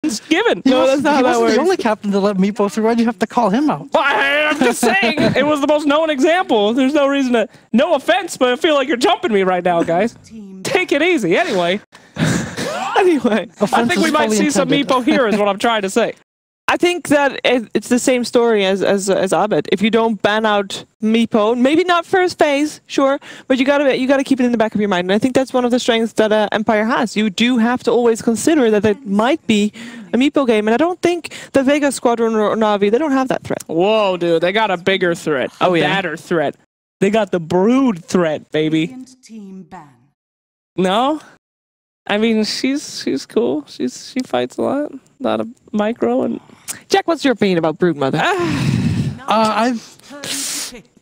captain's given. No, that's not how that works. The only captain to let Meepo through. Why'd you have to call him out? Well, I'm just saying, it was the most known example. There's no reason to... No offense, but I feel like you're jumping me right now, guys. Take it easy. Anyway. Anyway. I think we might see some Meepo here is what I'm trying to say. I think that it's the same story as Abed. If you don't ban out Meepo, maybe not first phase, sure, but you gotta keep it in the back of your mind. And I think that's one of the strengths that Empire has. You do have to always consider that it might be a Meepo game, and I don't think the Vega Squadron or Na'Vi, they don't have that threat. Whoa, dude, they got a bigger threat, a badder threat. They got the Brood threat, baby. No, I mean she's cool. She fights a lot of micro and. Jack, what's your opinion about Broodmother?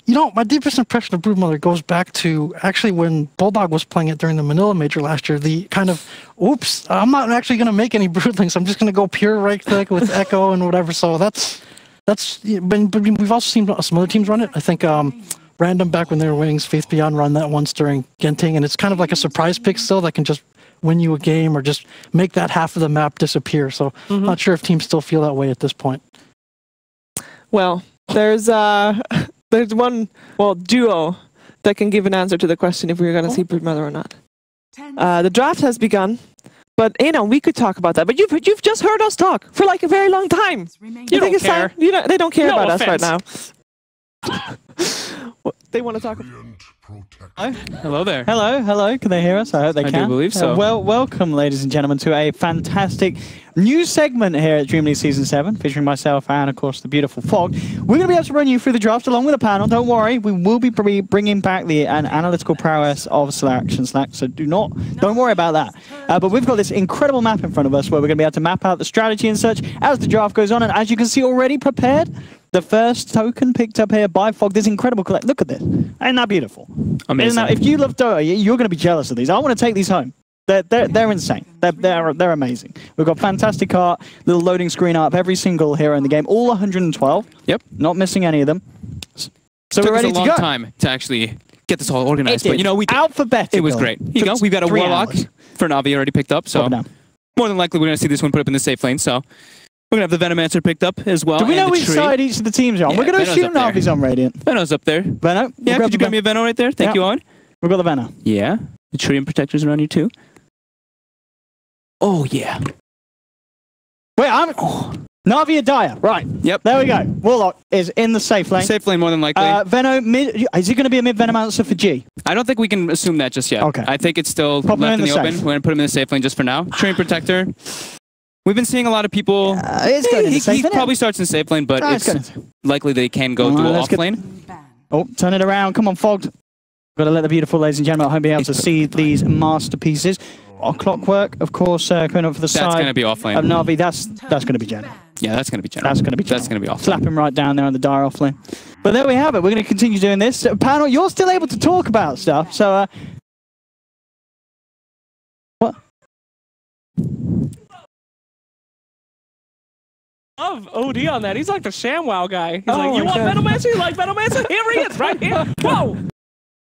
You know, my deepest impression of Broodmother goes back to actually when Bulldog was playing it during the Manila Major last year. The kind of, oops, I'm not actually going to make any Broodlings. I'm just going to go pure right click with Echo and whatever. So that's. But we've also seen some other teams run it. I think Random back when they were Wings, Faith Beyond run that once during Genting, and it's kind of like a surprise pick still that can just win you a game or just make that half of the map disappear. So not sure if teams still feel that way at this point. Well, there's one duo that can give an answer to the question if we're going to see Broodmother or not. The draft has begun, but you know we could talk about that. But you've just heard us talk for like a very long time. You don't care. They don't care about offense. us right now. They want to talk. Hello there. Hello. Can they hear us? I hope they can. I do believe so. Welcome, ladies and gentlemen, to a fantastic new segment here at DreamLeague Season 7, featuring myself and, of course, the beautiful Fog. We're going to be able to run you through the draft along with a panel. Don't worry, we will be bringing back the analytical prowess of Selection Slack, so don't worry about that. But we've got this incredible map in front of us where we're going to be able to map out the strategy and such as the draft goes on, and as you can see already prepared, the first token picked up here by Fog. This incredible collect. Look at this. Ain't that beautiful? Amazing. If you love Dota, you're going to be jealous of these. I want to take these home. They're insane. They're amazing. We've got fantastic art, little loading screen up, every single hero in the game, all 112. Yep. Not missing any of them. So we're ready to go. It took us a long time to actually get this all organized, but you know we alphabetical. It was great. Here you go. We've got a Warlock for Na'Vi already picked up, so more than likely we're going to see this one put up in the safe lane. So we're going to have the Venomancer picked up as well. Do we know which side each of the teams are on? Yeah, we're going to Veno's assume Na'Vi's on Radiant. Veno's up there. Veno? Yeah, could you grab me a Veno right there? Thank you, Owen. We've got the Veno. Yeah. The Treant Protectors around you too. Oh, yeah. Wait, Na'Vi Adaya. Right. Yep. There we go. Warlock is in the safe lane. Safe lane more than likely. Veno, is he going to be a mid Venomancer for G? I don't think we can assume that just yet. Okay. I think it's still left in the open. We're going to put him in the safe lane just for now. Treant Protector. We've been seeing a lot of people. He probably starts in the safe lane, but it's likely they can go dual off lane. Oh, turn it around. Come on, Fogged. Got to let the beautiful ladies and gentlemen at home be able to see these masterpieces. Clockwork, of course, coming up for the side. That's going to be off lane. Of Na'Vi, that's going to be Jenna. Yeah, that's going to be Jenna. That's going to be Jenna. That's going to be off lane. Slap him right down there on the dire off lane. But there we have it. We're going to continue doing this. Panel, you're still able to talk about stuff, so... what? Love OD on that. He's like the ShamWow guy. He's like, you want Venomancer? You like Venomancer? Here he is, right here. Whoa!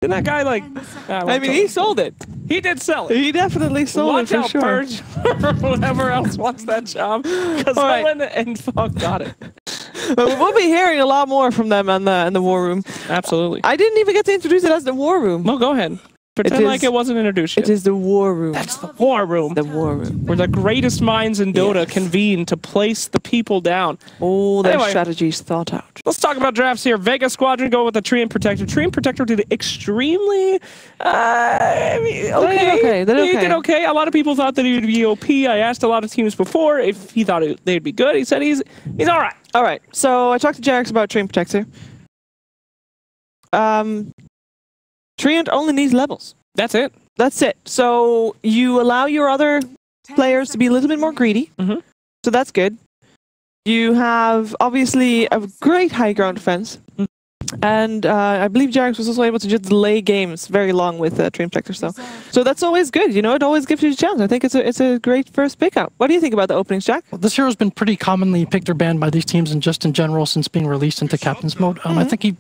Didn't that guy like... I mean, he sold it. He did sell it. He definitely sold it for sure. Watch out, Purge, or whoever else wants that job. Because Owen and Fog got it. But we'll be hearing a lot more from them in the War Room. Absolutely. I didn't even get to introduce it as the War Room. No, go ahead. Pretend like it wasn't introduced yet. It is the War Room. That's the War Room. The War Room. Where the greatest minds in Dota convene to place the people down. All their strategies thought out. Let's talk about drafts here. Vega Squadron go with the Treant Protector. Treant Protector did extremely... okay. They did okay. A lot of people thought that he would be OP. I asked a lot of teams before if he thought they'd be good. He said he's all right. All right. So I talked to Jax about Treant Protector. Treant only needs levels. That's it. That's it. So you allow your other players to be a little bit more greedy. So that's good. You have, obviously, a great high ground defense. And I believe Jarex was also able to just delay games very long with Dream Protector. So that's always good. You know, it always gives you a chance. I think it's a great first pickup. What do you think about the openings, Jack? Well, this hero's been pretty commonly picked or banned by these teams and just in general since being released into Captain's Mode. I think he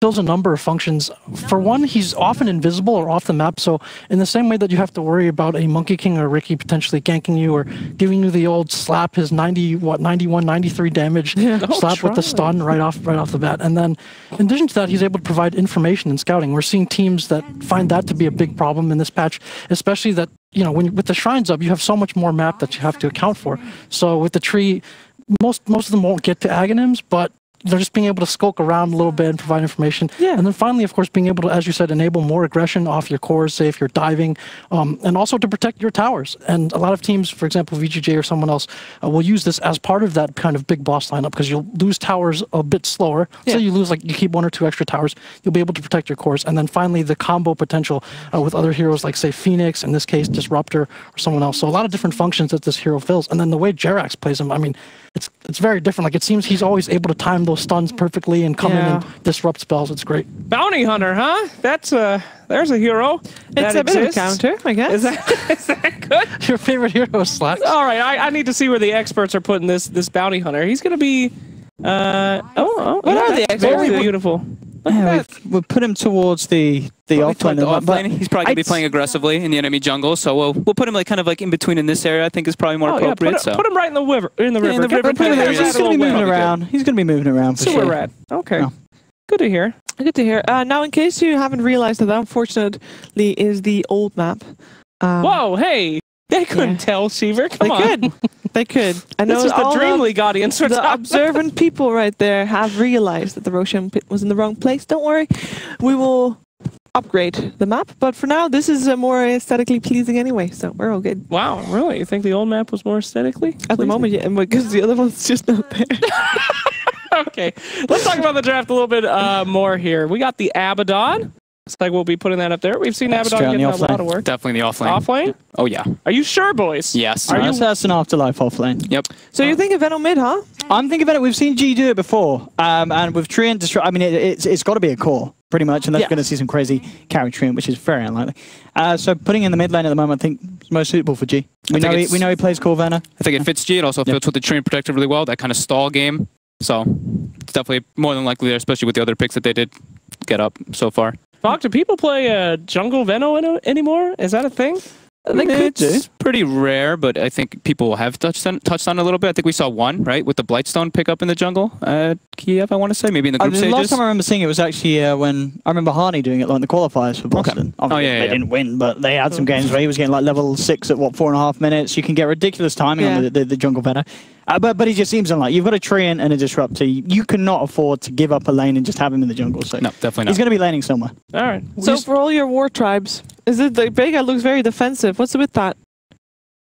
fills a number of functions. For one, he's often invisible or off the map, so in the same way that you have to worry about a Monkey King or Ricky potentially ganking you or giving you the old slap, his 91, 93 damage slap with the stun right off the bat. And then in addition to that, he's able to provide information and scouting. We're seeing teams that find that to be a big problem in this patch, especially that, you know, with the shrines up, you have so much more map that you have to account for. So with the tree, most of them won't get to Aghanims, but they're just being able to skulk around a little bit and provide information. Yeah. And then finally, of course, being able to, as you said, enable more aggression off your cores, say if you're diving, and also to protect your towers. And a lot of teams, for example, VGJ or someone else, will use this as part of that kind of big boss lineup because you'll lose towers a bit slower. Yeah. So you lose, like, you keep 1 or 2 extra towers, you'll be able to protect your cores. And then finally, the combo potential with other heroes like, say, Phoenix, in this case, Disruptor, or someone else. So a lot of different functions that this hero fills. And then the way Jerax plays him, I mean, it's very different. Like, it seems he's always able to time those stuns perfectly and come in and disrupt spells. It's great. Bounty Hunter, huh? That's there's a hero. It's a bit of a counter, I guess. Is that good? Your favorite hero, Slacks? All right, I need to see where the experts are putting this Bounty Hunter. He's gonna be. What are the experts? Very beautiful. Yeah, we'll put him towards the offlane. He's probably gonna be playing aggressively in the enemy jungle, so we'll put him like kind of like in between in this area. I think is probably more appropriate. Put him right in the river. In the river. He's gonna be moving around. He's gonna be moving around for Super sure. rad. Okay. Oh. Good to hear. Good to hear. Now, in case you haven't realized that unfortunately is the old map. Whoa! Hey, they couldn't tell, Seaver. Come on. They could. I know this is the DreamLeague audience. The observant people right there have realized that the Roshan pit was in the wrong place. Don't worry. We will upgrade the map. But for now, this is more aesthetically pleasing anyway. So we're all good. Wow, really? You think the old map was more aesthetically pleasing? At the moment, yeah. Because the other one's just not there. Okay. Let's talk about the draft a little bit more here. We got the Abaddon. Looks like we'll be putting that up there. We've seen Abaddon getting a lot of work. Definitely the offlane. Offlane? Oh, yeah. Are you sure, boys? Yes. That's an afterlife offlane. Yep. So you're thinking Venom mid, huh? I'm thinking Venom. We've seen G do it before. And with Tree and Destroy, I mean, it's got to be a core, pretty much. And that's going to see some crazy carry Tree, which is very unlikely. So putting in the mid lane at the moment, I think is most suitable for G. We know he plays core Venom. I think it fits G. It also fits with the Tree and Protector really well. That kind of stall game. So it's definitely more than likely there, especially with the other picks that they did get up so far. Doc, do people play Jungle Veno anymore? Is that a thing? They could do. It's pretty rare, but I think people have touched on it a little bit. I think we saw one, right, with the Blightstone pickup in the jungle at Kiev, I want to say, maybe in the group stages. The last time I remember seeing it was actually when I remember Harney doing it like in the qualifiers for Boston. Okay. They didn't win, but they had some games where he was getting like level 6 at 4.5 minutes. You can get ridiculous timing on the jungle Venom. But he just seems unlike. You've got a Treant and a Disruptor. You cannot afford to give up a lane and just have him in the jungle. So no, definitely not. He's going to be laning somewhere. All right. So for all your war tribes, is it the Vega looks very defensive? What's with that?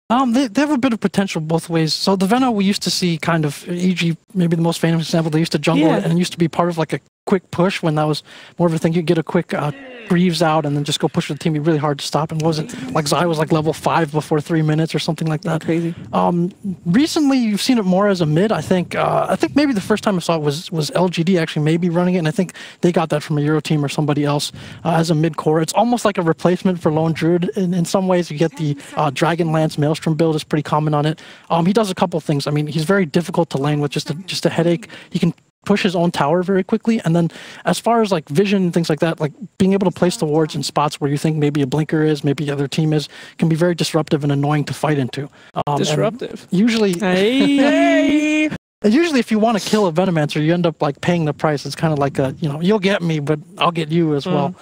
They have a bit of potential both ways. So the Venom we used to see kind of, e.g. maybe the most famous example, they used to jungle it and it used to be part of like a quick push when that was more of a thing. You'd get a quick Greaves out and then just go push with the team. It'd be really hard to stop. And wasn't like Zai was like level 5 before 3 minutes or something like that. Crazy. Recently you've seen it more as a mid. I think maybe the first time I saw it was LGD actually maybe running it, and I think they got that from a Euro team or somebody else as a mid core. It's almost like a replacement for Lone Druid in some ways. You get the Dragon Lance Maelstrom build is pretty common on it. He does a couple things. I mean, he's very difficult to lane with just a headache. He can push his own tower very quickly, and then as far as like vision and things like that, like being able to place the wards in spots where you think maybe a blinker is, maybe the other team is, can be very disruptive and annoying to fight into. Disruptive. Usually, hey. Usually, if you want to kill a Venomancer, you end up like paying the price. It's kind of like you'll get me, but I'll get you as well.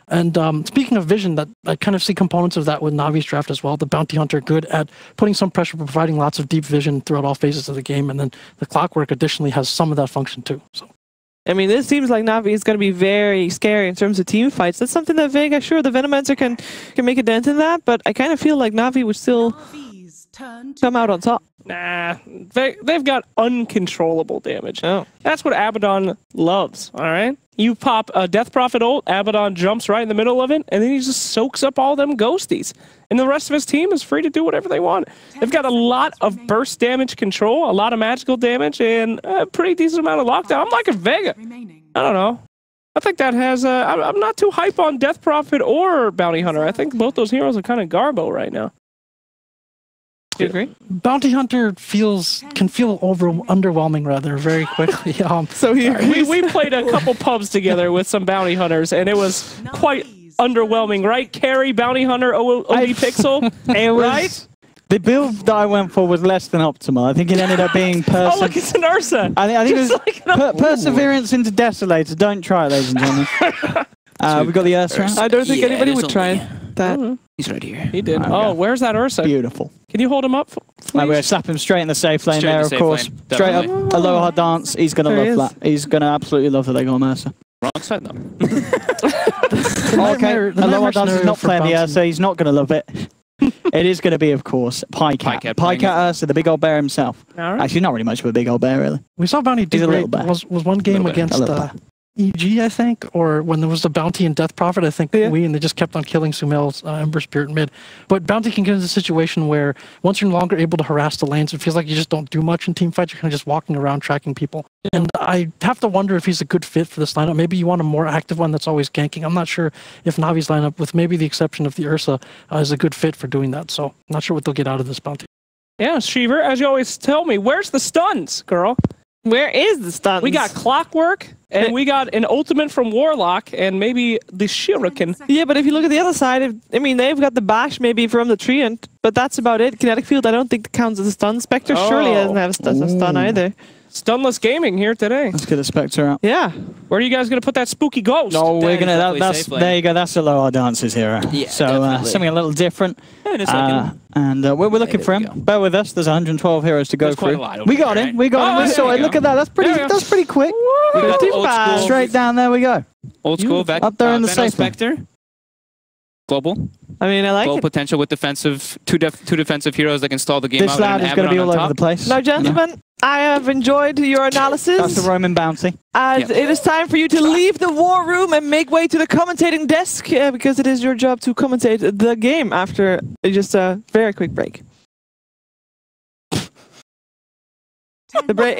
And speaking of vision, that I kind of see components of that with Navi's draft as well. The Bounty Hunter good at putting some pressure, providing lots of deep vision throughout all phases of the game, and then the Clockwork additionally has some of that function too. So, I mean, this seems like Navi is going to be very scary in terms of team fights. That's something that Vega, sure, the Venomancer can make a dent in that, but I kind of feel like Navi would still come out on top. Nah, they've got uncontrollable damage. Oh. That's what Abaddon loves, all right? You pop a Death Prophet ult, Abaddon jumps right in the middle of it, and then he just soaks up all them ghosties. And the rest of his team is free to do whatever they want. They've got a lot of burst damage control, a lot of magical damage, and a pretty decent amount of lockdown. I'm liking Vega. I don't know. I think that has. I'm not too hype on Death Prophet or Bounty Hunter. I think both those heroes are kind of garbo right now. Do you agree? Bounty Hunter can feel underwhelming rather very quickly. So we played a couple pubs together with some Bounty Hunters, and it was quite underwhelming, right? Carry, Bounty Hunter, OD Pixel, right? The build that I went for was less than optimal. I think it ended up being Oh, look, it's an Ursa. I think it was like Perseverance into Desolator. Don't try it, ladies and gentlemen. We got the Ursa. I don't think anybody would try that. He's right here. He did. Oh, where's that Ursa? Beautiful. Can you hold him up, please? We're going to slap him straight in the safe lane there, of course. Straight up, Aloha Dance. He's going to love that. He's going to absolutely love that they got Ursa. Wrong side, though. Okay, Aloha Dance is not playing the Ursa. He's not going to love it. It is going to be, of course, Pycat. Pycat Ursa, the big old bear himself. Right. Actually, not really much of a big old bear, really. We saw Bounty do great. Was one game against EG, I think, or when there was the Bounty and Death Prophet, I think and they just kept on killing Sumail's Ember Spirit mid. But Bounty can get into a situation where once you're no longer able to harass the lanes, it feels like you just don't do much in team fights. You're kind of just walking around tracking people. And I have to wonder if he's a good fit for this lineup. Maybe you want a more active one that's always ganking. I'm not sure if Navi's lineup, with maybe the exception of the Ursa, is a good fit for doing that. So I'm not sure what they'll get out of this Bounty. Yeah, Shiver, as you always tell me, where's the stuns, girl? Where is the stuns? We got Clockwork, and we got an ultimate from Warlock, and maybe the Shuriken. Yeah, but if you look at the other side, I mean, they've got the bash maybe from the Treant, but that's about it. Kinetic Field, I don't think counts as a stun. Spectre surely doesn't have a stun either. Stunless gaming here today. Let's get a Spectre out. Yeah. Where are you guys going to put that spooky ghost? No, we're going to... There you go. That's Aloha Dance's hero. Yeah, so something a little different. And we're looking for him. Bear with us. There's 112 heroes to go through. We got him. We got him. We saw it. Look at that. That's pretty quick. Straight down there we go. Old school back up there in the safe Spectre. Global. I mean, I like Global potential with defensive two defensive heroes that can stall the game out. This lad is going to be all over the place. Now, gentlemen, I have enjoyed your analysis. That's the Roman Bounty. And it is time for you to leave the war room and make way to the commentating desk because it is your job to commentate the game after just a very quick break. The break,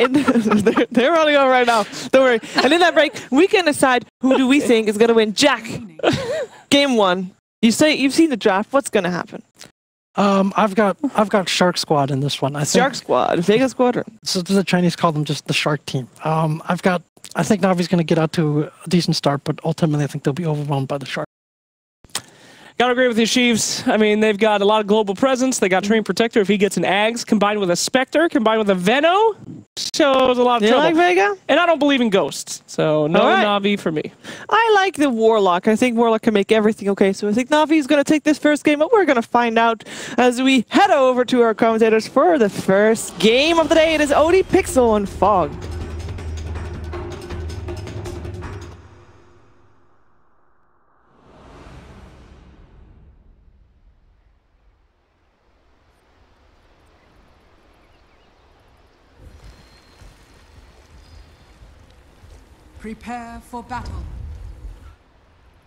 they're running on right now. Don't worry. And in that break, we can decide who do we think is going to win. Jack, game 1. You say you've seen the draft. What's going to happen? I've got Shark Squad in this one. I think Shark Squad, Vega Squadron. So the Chinese call them just the Shark Team. I think Navi's going to get out to a decent start, but ultimately I think they'll be overwhelmed by the Shark. Gotta agree with you, Sheaves. I mean, they've got a lot of global presence. They got Treant Protector. If he gets an Ags combined with a Spectre, combined with a Veno, shows a lot of trouble. You like Vega? And I don't believe in ghosts, so no Navi for me. I like the Warlock. I think Warlock can make everything okay. So I think Navi is going to take this first game, but we're going to find out as we head over to our commentators for the first game of the day. It is OD Pixel and Fog. Prepare for battle.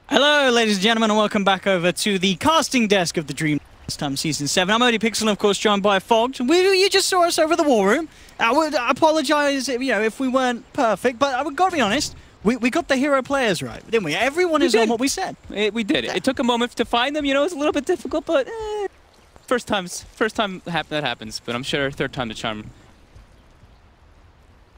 Hello, ladies and gentlemen, and welcome back over to the casting desk of the Dream Last Time Season 7. I'm OD Pixel, and of course, joined by Fogged. You just saw us over the war room. I would apologize, if we weren't perfect, but I would gotta be honest. We got the hero players right, didn't we? Everyone is on what we said. We did. It took a moment to find them. It's a little bit difficult, but first time that happens. But I'm sure third time the charm.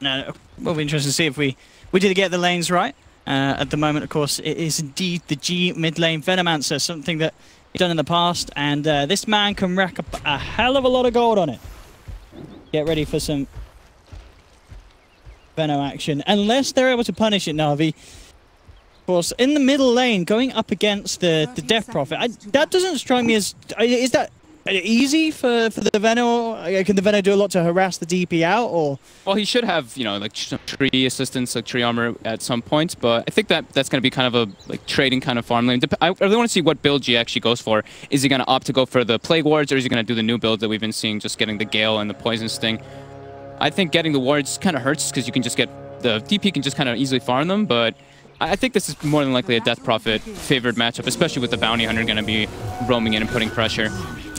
No, we'll be interested to see if we did get the lanes right. At the moment, of course, it is indeed the G mid lane Venomancer, something that he's done in the past, and this man can rack up a hell of a lot of gold on it. Get ready for some Veno action, unless they're able to punish it, Navi. Of course, in the middle lane, going up against the Death Prophet, that doesn't strike me as... Is that easy for the Veno? Can the Veno do a lot to harass the DP out, or? Well, he should have, like some tree assistance, like tree armor at some points, but I think that's going to be kind of a trading kind of farm lane. I really want to see what build G actually goes for. Is he going to opt to go for the Plague Wards, or is he going to do the new build that we've been seeing, just getting the Gale and the Poison Sting? I think getting the Wards kind of hurts because you can just get the DP can just kind of easily farm them, but I think this is more than likely a Death Prophet favored matchup, especially with the Bounty Hunter going to be roaming in and putting pressure.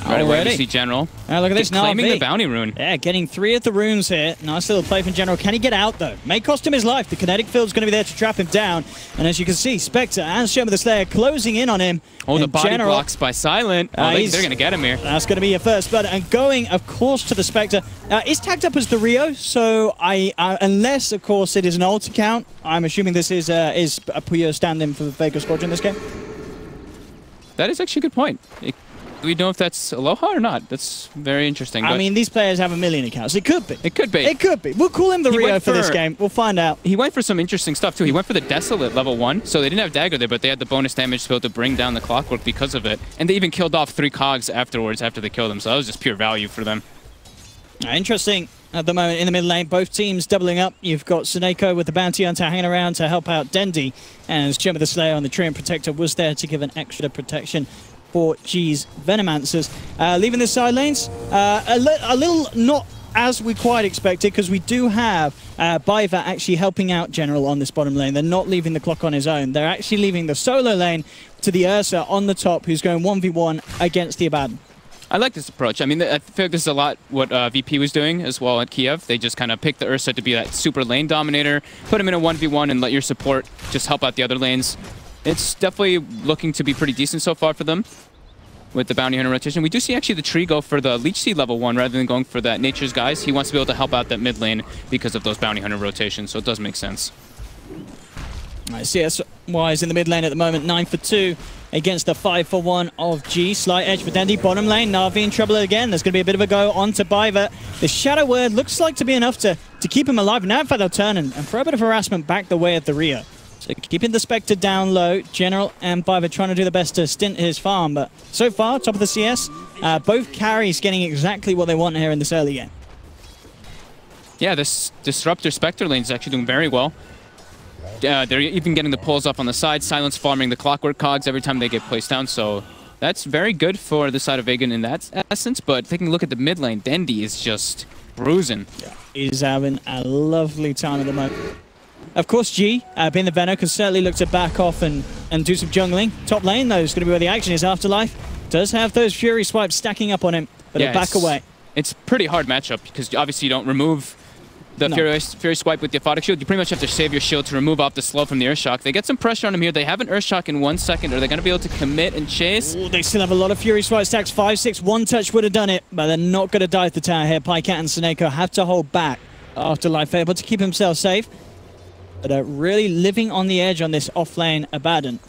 Right away we Already. see General. Look at this, claiming Navi. the bounty rune. Yeah, getting 3 of the runes here. Nice little play from General. Can he get out, though? May cost him his life. The kinetic field's going to be there to trap him down. And as you can see, Spectre and Sherman the Slayer closing in on him. Oh, the And body General, blocks by Silent. Oh, they're going to get him here. That's going to be your first blood. And going, of course, to the Spectre. Is tagged up as the Rio, so unless, of course, it is an alt account, I'm assuming this is a pure stand-in for the Vega Squadron in this game. That is actually a good point. Do we know if that's Aloha or not? That's very interesting. I mean, these players have a million accounts. It could be. It could be. It could be. We'll call him the He Rio went for this for- game. We'll find out. He went for some interesting stuff, too. He went for the Desolate level 1, so they didn't have Dagger there, but they had the bonus damage to be able to bring down the Clockwork because of it. And they even killed off 3 cogs afterwards after they killed him, so that was just pure value for them. Interesting at the moment in the mid lane. Both teams doubling up. You've got Suneko with the Bounty Hunter hanging around to help out Dendi. And Sherman the Slayer on the Treant Protector was there to give an extra protection for G's Venomancers. Leaving the side lanes, a little not as we quite expected, because we do have Biva actually helping out General on this bottom lane. They're not leaving the clock on his own. They're actually leaving the solo lane to the Ursa on the top, who's going 1v1 against the Abaddon. I like this approach. I mean, I feel like this is a lot what VP was doing as well at Kiev. They just kind of picked the Ursa to be that super lane dominator, put him in a 1v1 and let your support just help out the other lanes. It's definitely looking to be pretty decent so far for them with the Bounty Hunter rotation. We do see actually the tree go for the Leech Seed level 1 rather than going for that Nature's Guys. He wants to be able to help out that mid lane because of those Bounty Hunter rotations, so it does make sense. CS-wise in the mid lane at the moment, 9 for 2 against the 5 for 1 of G. Slight edge for Dendi. Bottom lane, Na'Vi in trouble again. There's going to be a bit of a go onto Biva. The Shadow Word looks like to be enough to keep him alive. Now, in fact, they'll turn and throw a bit of harassment back the way of the Rio. So keeping the Spectre down low. General and Biva trying to do the best to stint his farm. But so far, top of the CS, both carries getting exactly what they want here in this early game. Yeah, this Disruptor Spectre lane is actually doing very well. They're even getting the pulls up on the side. Silence farming the Clockwork cogs every time they get placed down. So that's very good for the side of Vega in that essence. But taking a look at the mid lane, Dendi is just bruising. Yeah, he's having a lovely time at the moment. Of course, G, being the Venom, can certainly look to back off and do some jungling. Top lane, though, is going to be where the action is. Afterlife does have those Fury swipes stacking up on him, but Yeah, he'll back away. It's pretty hard matchup because obviously you don't remove the Fury swipe with the Aphotic Shield. You pretty much have to save your shield to remove off the slow from the Earthshock. They get some pressure on him here. They have an Earthshock in 1 second. Are they going to be able to commit and chase? Ooh, they still have a lot of Fury swipe stacks. 5, 6, 1 touch would have done it, but they're not going to dive the tower here. Pycat and Suneko have to hold back. Afterlife able to keep himself safe, but really living on the edge on this off-lane Abaddon.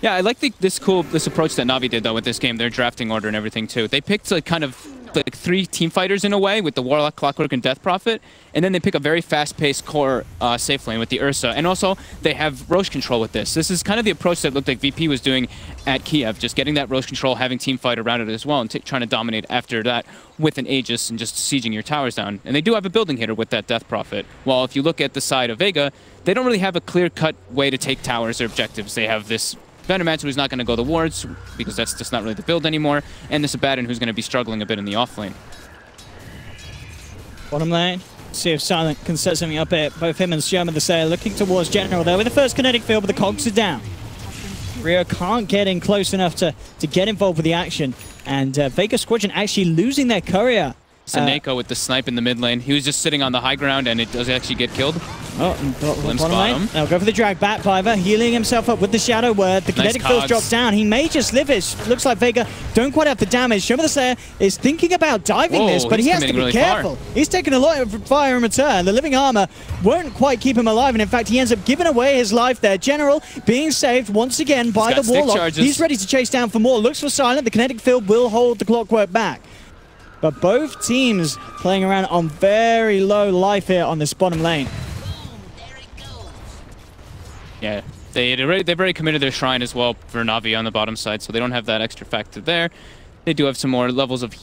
Yeah, I like this approach that Na'Vi did though with this game. Their drafting order and everything too. They picked like kind of like 3 team fighters in a way with the Warlock, Clockwork, and Death Prophet, and then they pick a very fast-paced core safe lane with the Ursa, and also they have Roche control with this. This is kind of the approach that looked like VP was doing at Kiev, just getting that Roche control, having team fight around it as well, and trying to dominate after that with an Aegis and just sieging your towers down. And they do have a building hitter with that Death Prophet. While if you look at the side of Vega, they don't really have a clear-cut way to take towers or objectives. They have this Venomancer who's not going to go the wards because that's just not really the build anymore, and this Abaddon who's going to be struggling a bit in the off lane. Bottom lane, see if Silent can set something up here. Both him and Sherman the Slayer looking towards General there with the first kinetic field, but the cogs are down. Rio can't get in close enough to get involved with the action, and Vega Squadron actually losing their courier. Suneko with the snipe in the mid lane. He was just sitting on the high ground and it does actually get killed. Bottom lane. Now go for the drag back. Biva healing himself up with the Shadow Word. The kinetic field drops down. He may just live it. Looks like Vega don't quite have the damage. Sherman the Slayer is thinking about diving this, but he has to be really careful. He's taking a lot of fire in return. The living armor won't quite keep him alive, and in fact he ends up giving away his life there. General being saved once again by the Warlock. He's ready to chase down for more. Looks for Silent. The kinetic field will hold the Clockwork back. But both teams playing around on very low life here on this bottom lane. Yeah, they've already committed their Shrine as well for Na'Vi on the bottom side, so they don't have that extra factor there. They do have some more levels of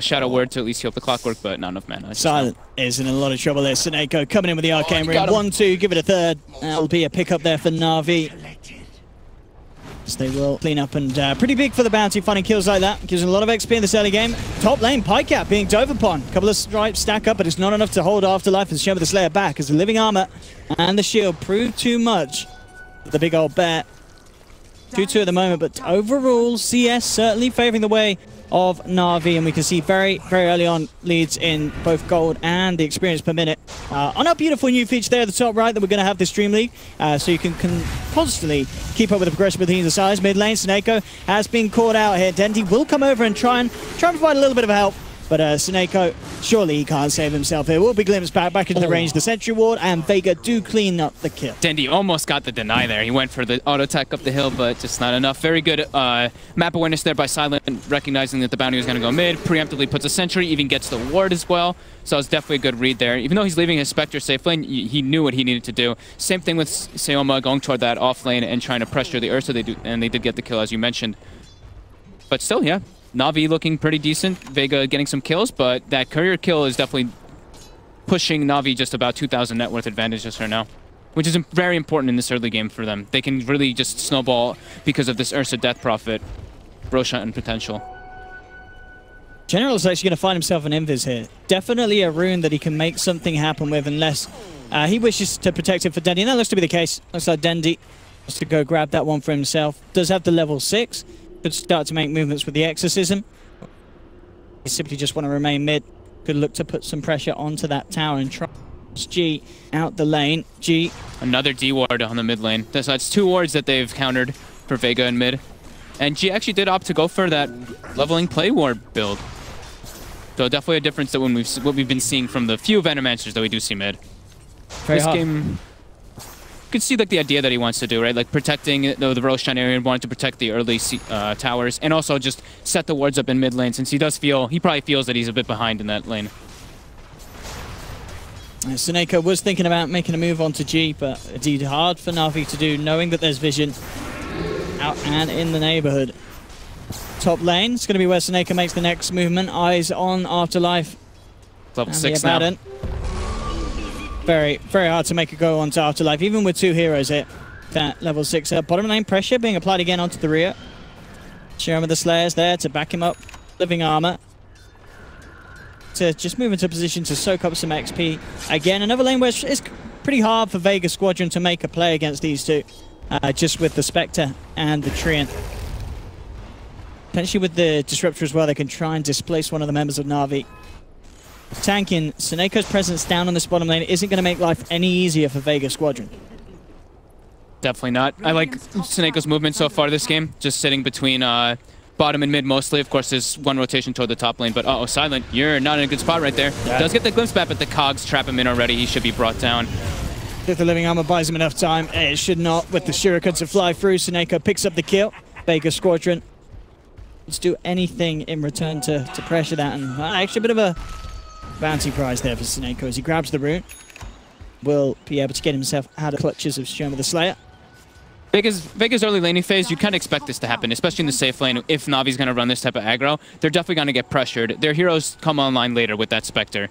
Shadow Word to at least heal the Clockwork, but not enough mana. Silent is in a lot of trouble there. Suneko coming in with the Arcane Ring. 1-2, give it a third. That'll be a pickup there for Na'Vi. They will clean up, and pretty big for the bounty, finding kills like that. Gives them a lot of XP in this early game. Top lane, Pycat being dove upon. A couple of stripes stack up, but it's not enough to hold Afterlife and Sherman the Slayer back as the living armor and the shield prove too much. The big old bet. 2-2 at the moment, but overall, CS certainly favoring the way of Na'Vi, and we can see very, very early on leads in both gold and the experience per minute. On our beautiful new feature there at the top right that we're going to have this DreamLeague, so you can constantly keep up with the progression between the sides. Mid lane, Seneko has been caught out here. Dendi will come over and try and provide a little bit of help. But Seneko, surely he can't save himself here. Will be glimpsed back into the range. The Sentry Ward and Vega do clean up the kill. Dendi almost got the deny there. He went for the auto attack up the hill, but just not enough. Very good map awareness there by Silent, recognizing that the bounty was going to go mid. Preemptively puts a Sentry, even gets the ward as well. So it's definitely a good read there. Even though he's leaving his Spectre safe lane, he knew what he needed to do. Same thing with Seoma going toward that off lane and trying to pressure the Ursa. They did get the kill, as you mentioned. But still, yeah. Na'Vi looking pretty decent. Vega getting some kills, but that courier kill is definitely pushing Na'Vi just about 2,000 net worth advantage just right now, which is very important in this early game for them. They can really just snowball because of this Ursa Death Prophet, Roshan potential. General is actually going to find himself an invis here. Definitely a rune that he can make something happen with unless he wishes to protect it for Dendi, and that looks to be the case. Looks like Dendi wants to go grab that one for himself. Does have the level 6. Could start to make movements with the Exorcism. They simply just want to remain mid. Could look to put some pressure onto that tower and try G out the lane. G. Another D ward on the mid lane. So that's 2 wards that they've countered for Vega and mid. And G actually did opt to go for that leveling play ward build. So definitely a difference that what we've been seeing from the few Venomancers that we do see mid. Very this hard. game, you can see like the idea that he wants to do, right? Like protecting the Roshan area and wanting to protect the early towers, and also just set the wards up in mid lane, since he probably feels that he's a bit behind in that lane. Seneko was thinking about making a move onto G, but indeed hard for Na'Vi to do, knowing that there's vision out and in the neighborhood. Top lane, it's going to be where Seneko makes the next movement. Eyes on Afterlife. Level 6 now. Very, very hard to make a go onto Afterlife, even with 2 heroes here. That level 6 bottom lane pressure being applied again onto the rear. Shirama the Slayer's there to back him up. Living armor. To just move into a position to soak up some XP. Again, another lane where it's pretty hard for Vega Squadron to make a play against these two. Just with the Spectre and the Treant. Potentially with the Disruptor as well, they can try and displace one of the members of Na'Vi. Tanking Seneko's presence down on this bottom lane isn't going to make life any easier for Vega Squadron. Definitely not. I like Seneko's movement so far this game, just sitting between bottom and mid mostly. Of course, there's one rotation toward the top lane, but uh-oh, Silent, you're not in a good spot right there. Yeah. Does get the glimpse back, but the cogs trap him in already. He should be brought down. If the Living Armor buys him enough time, it should not. With the Shuriken to fly through, Seneko picks up the kill. Vega Squadron, let's do anything in return to pressure that, and actually a bit of a bounty prize there for Seneko as he grabs the rune. Will be able to get himself out of clutches of Shoma the Slayer. Vega's early laning phase, you kind of expect this to happen, especially in the safe lane. If Navi's going to run this type of aggro, they're definitely going to get pressured. Their heroes come online later with that Spectre.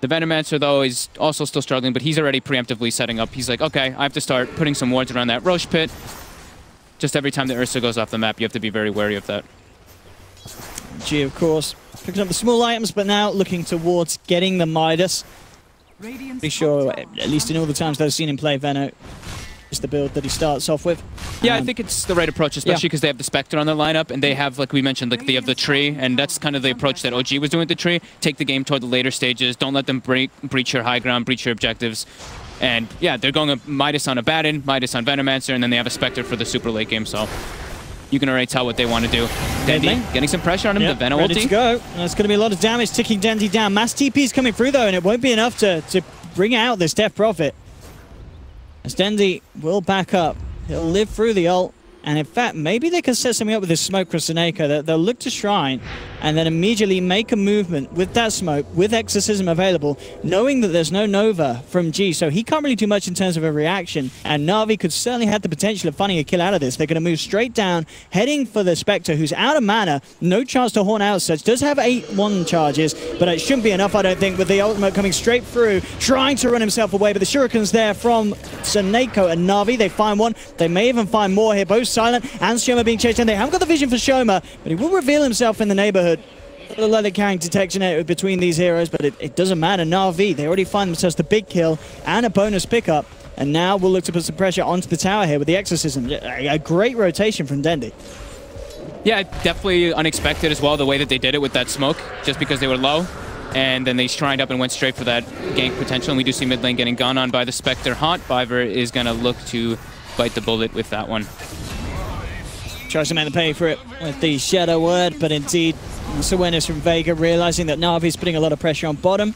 The Venomancer, though, is also still struggling, but he's already preemptively setting up. He's like, okay, I have to start putting some wards around that Roche pit. Just every time the Ursa goes off the map, you have to be very wary of that. G, of course, picking up the small items, but now looking towards getting the Midas. Pretty sure, at least in all the times that I've seen him play Veno, is the build that he starts off with. Yeah, I think it's the right approach, especially because they have the Spectre on their lineup, and they have, like we mentioned, like they have the tree, and that's kind of the approach that OG was doing with the tree. Take the game toward the later stages. Don't let them breach your high ground, breach your objectives. And yeah, they're going a Midas on a Baton, Midas on Venomancer, and then they have a Spectre for the super late game, so you can already tell what they want to do. Dendi getting some pressure on him, the Veno ready ulti. To go. That's going to be a lot of damage, ticking Dendi down. Mass TP's coming through, though, and it won't be enough to bring out this Death Prophet. As Dendi will back up. He'll live through the ult. And in fact, maybe they can set something up with this smoke for Seneko. They'll look to Shrine and then immediately make a movement with that smoke, with Exorcism available, knowing that there's no Nova from G, so he can't really do much in terms of a reaction. And Na'Vi could certainly have the potential of finding a kill out of this. They're going to move straight down, heading for the Spectre, who's out of mana. No chance to horn out such. Does have 8-1 charges, but it shouldn't be enough, I don't think, with the ultimate coming straight through, trying to run himself away. But the Shuriken's there from Seneko and Na'Vi. They find one. They may even find more here. Both Silent and Shoma being chased in. They haven't got the vision for Shoma, but he will reveal himself in the neighborhood. A little like carrying detection between these heroes, but it doesn't matter. Na'Vi, they already find themselves the big kill and a bonus pickup, and now we'll look to put some pressure onto the tower here with the Exorcism. A great rotation from Dendi. Yeah, definitely unexpected as well, the way that they did it with that smoke, just because they were low. And then they shrined up and went straight for that gank potential. And we do see mid lane getting gone on by the Spectre Haunt. Viver is going to look to bite the bullet with that one. Tries to make the pay for it with the Shadow Word, but indeed, this awareness from Vega, realizing that Na'Vi's putting a lot of pressure on bottom.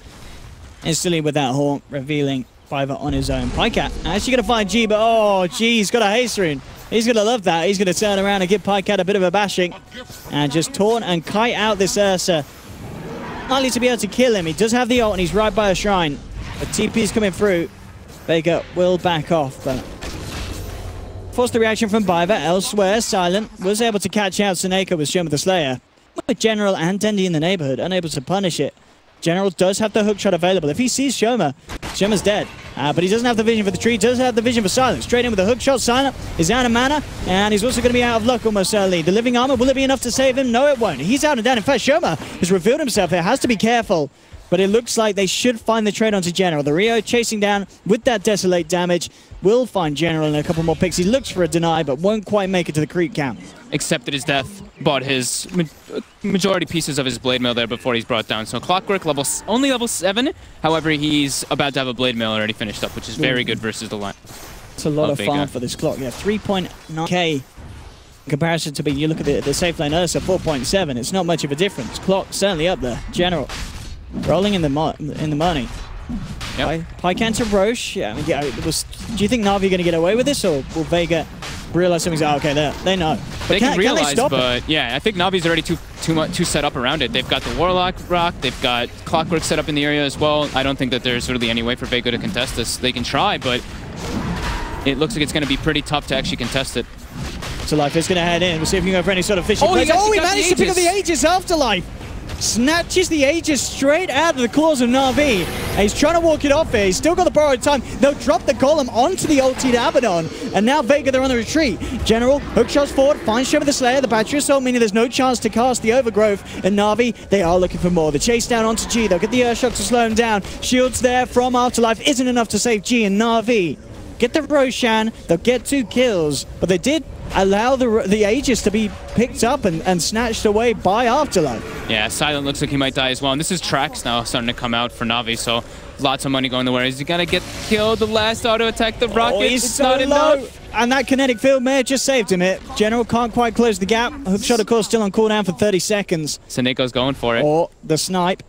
Instantly with that Haunt, revealing Viver on his own. Pycat actually going to find G, but oh, G, he's got a haste rune. He's going to love that. He's going to turn around and give Pycat a bit of a bashing. And just taunt and kite out this Ursa. Likely to be able to kill him. He does have the ult and he's right by a shrine. But TP's coming through. Vega will back off, but forced the reaction from Viver. Elsewhere, Silent was able to catch out Seneko with Shoma the Slayer. With General and Dendi in the neighborhood, unable to punish it. General does have the hook shot available. If he sees Shoma, Shoma's dead. But he doesn't have the vision for the tree, does have the vision for Silent. Straight in with the hook shot. Silent is out of mana, and he's also going to be out of luck almost certainly. The living armor, will it be enough to save him? No, it won't. He's out and down. In fact, Shoma has revealed himself here. Has to be careful. But it looks like they should find the trade onto General. The Rio chasing down with that Desolate damage will find General in a couple more picks. He looks for a deny, but won't quite make it to the creep count. Accepted his death, bought his majority pieces of his blade mail there before he's brought down. So Clockwork only level 7. However, he's about to have a blade mail already finished up, which is very good versus the line. It's a lot of farm for this Clock. Yeah, 3.9k in comparison to you look at the safe lane Ursa 4.7. It's not much of a difference. Clock certainly up there. General rolling in the money. Yep. Pycan to Roche. Yeah, I mean, do you think Na'Vi are going to get away with this, or will Vega realize something's okay? They know. But they can realize, stop but it? Yeah, I think Na'Vi's already too set up around it. They've got the Warlock Rock, they've got Clockwork set up in the area as well. I don't think that there's really any way for Vega to contest this. They can try, but it looks like it's going to be pretty tough to actually contest it. So Life is going to head in. We'll see if he can go for any sort of fishing. Oh, he managed to pick up the Aegis Afterlife. Snatches the Aegis straight out of the claws of Na'Vi. And he's trying to walk it off here. He's still got the borrowed time. They'll drop the Golem onto the ulted Abaddon. And now Vega, they're on the retreat. General, hook shots forward, finds Shoma the Slayer. The Battery Assault, meaning there's no chance to cast the Overgrowth. And Na'Vi, they are looking for more. The chase down onto G. They'll get the Earthshock to slow him down. Shields there from Afterlife. Isn't enough to save G, and Na'Vi get the Roshan. They'll get 2 kills. But they did allow the Aegis to be picked up and snatched away by Afterlife. Yeah, Silent looks like he might die as well. And this is Trax now starting to come out for Na'Vi, so lots of money going the way. He's gonna get killed. The last auto attack, the rocket. It's so not enough. And that kinetic field may have just saved him here. General can't quite close the gap. Hookshot, of course, still on cooldown for 30 seconds. Seneco's going for it. Or the snipe.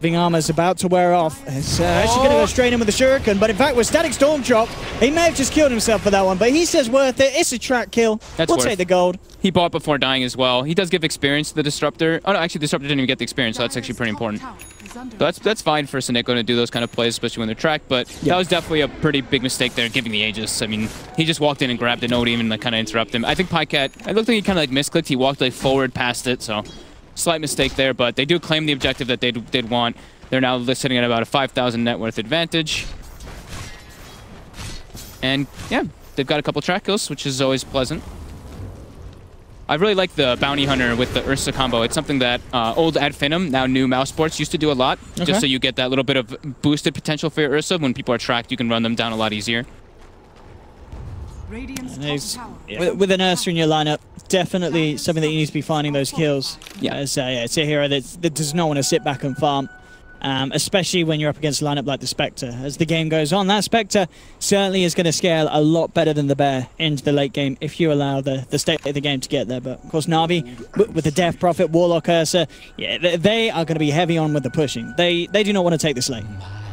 Living armor's about to wear off. It's actually going to go straight in with the shuriken, but in fact with static storm drop, he may have just killed himself for that one, but he says worth it. It's a track kill. We'll take the gold. He bought before dying as well. He does give experience to the Disruptor. Oh no, actually the Disruptor didn't even get the experience, so that's actually pretty important. So that's fine for Seneko to do those kind of plays, especially when they're tracked, but that was definitely a pretty big mistake there, giving the Aegis. I mean, he just walked in and grabbed it, nobody even like kind of interrupt him. I think Pycat, it looked like he kind of like misclicked. He walked like forward past it, so slight mistake there, but they do claim the objective that they did want. They're now sitting at about a 5,000 net worth advantage. And yeah, they've got a couple track kills, which is always pleasant. I really like the Bounty Hunter with the Ursa combo. It's something that old Ad Finum, now new Mouse Sports, used to do a lot. Okay. Just so you get that little bit of boosted potential for your Ursa. When people are tracked, you can run them down a lot easier. With an Ursa in your lineup, definitely something that you need to be finding those kills. Yeah, it's a hero that does not want to sit back and farm. Especially when you're up against a lineup like the Spectre. As the game goes on, that Spectre certainly is going to scale a lot better than the Bear into the late game if you allow the state of the game to get there. But of course, Na'Vi with the Death Prophet, Warlock, Ursa, yeah, they are going to be heavy on with the pushing. They do not want to take this late.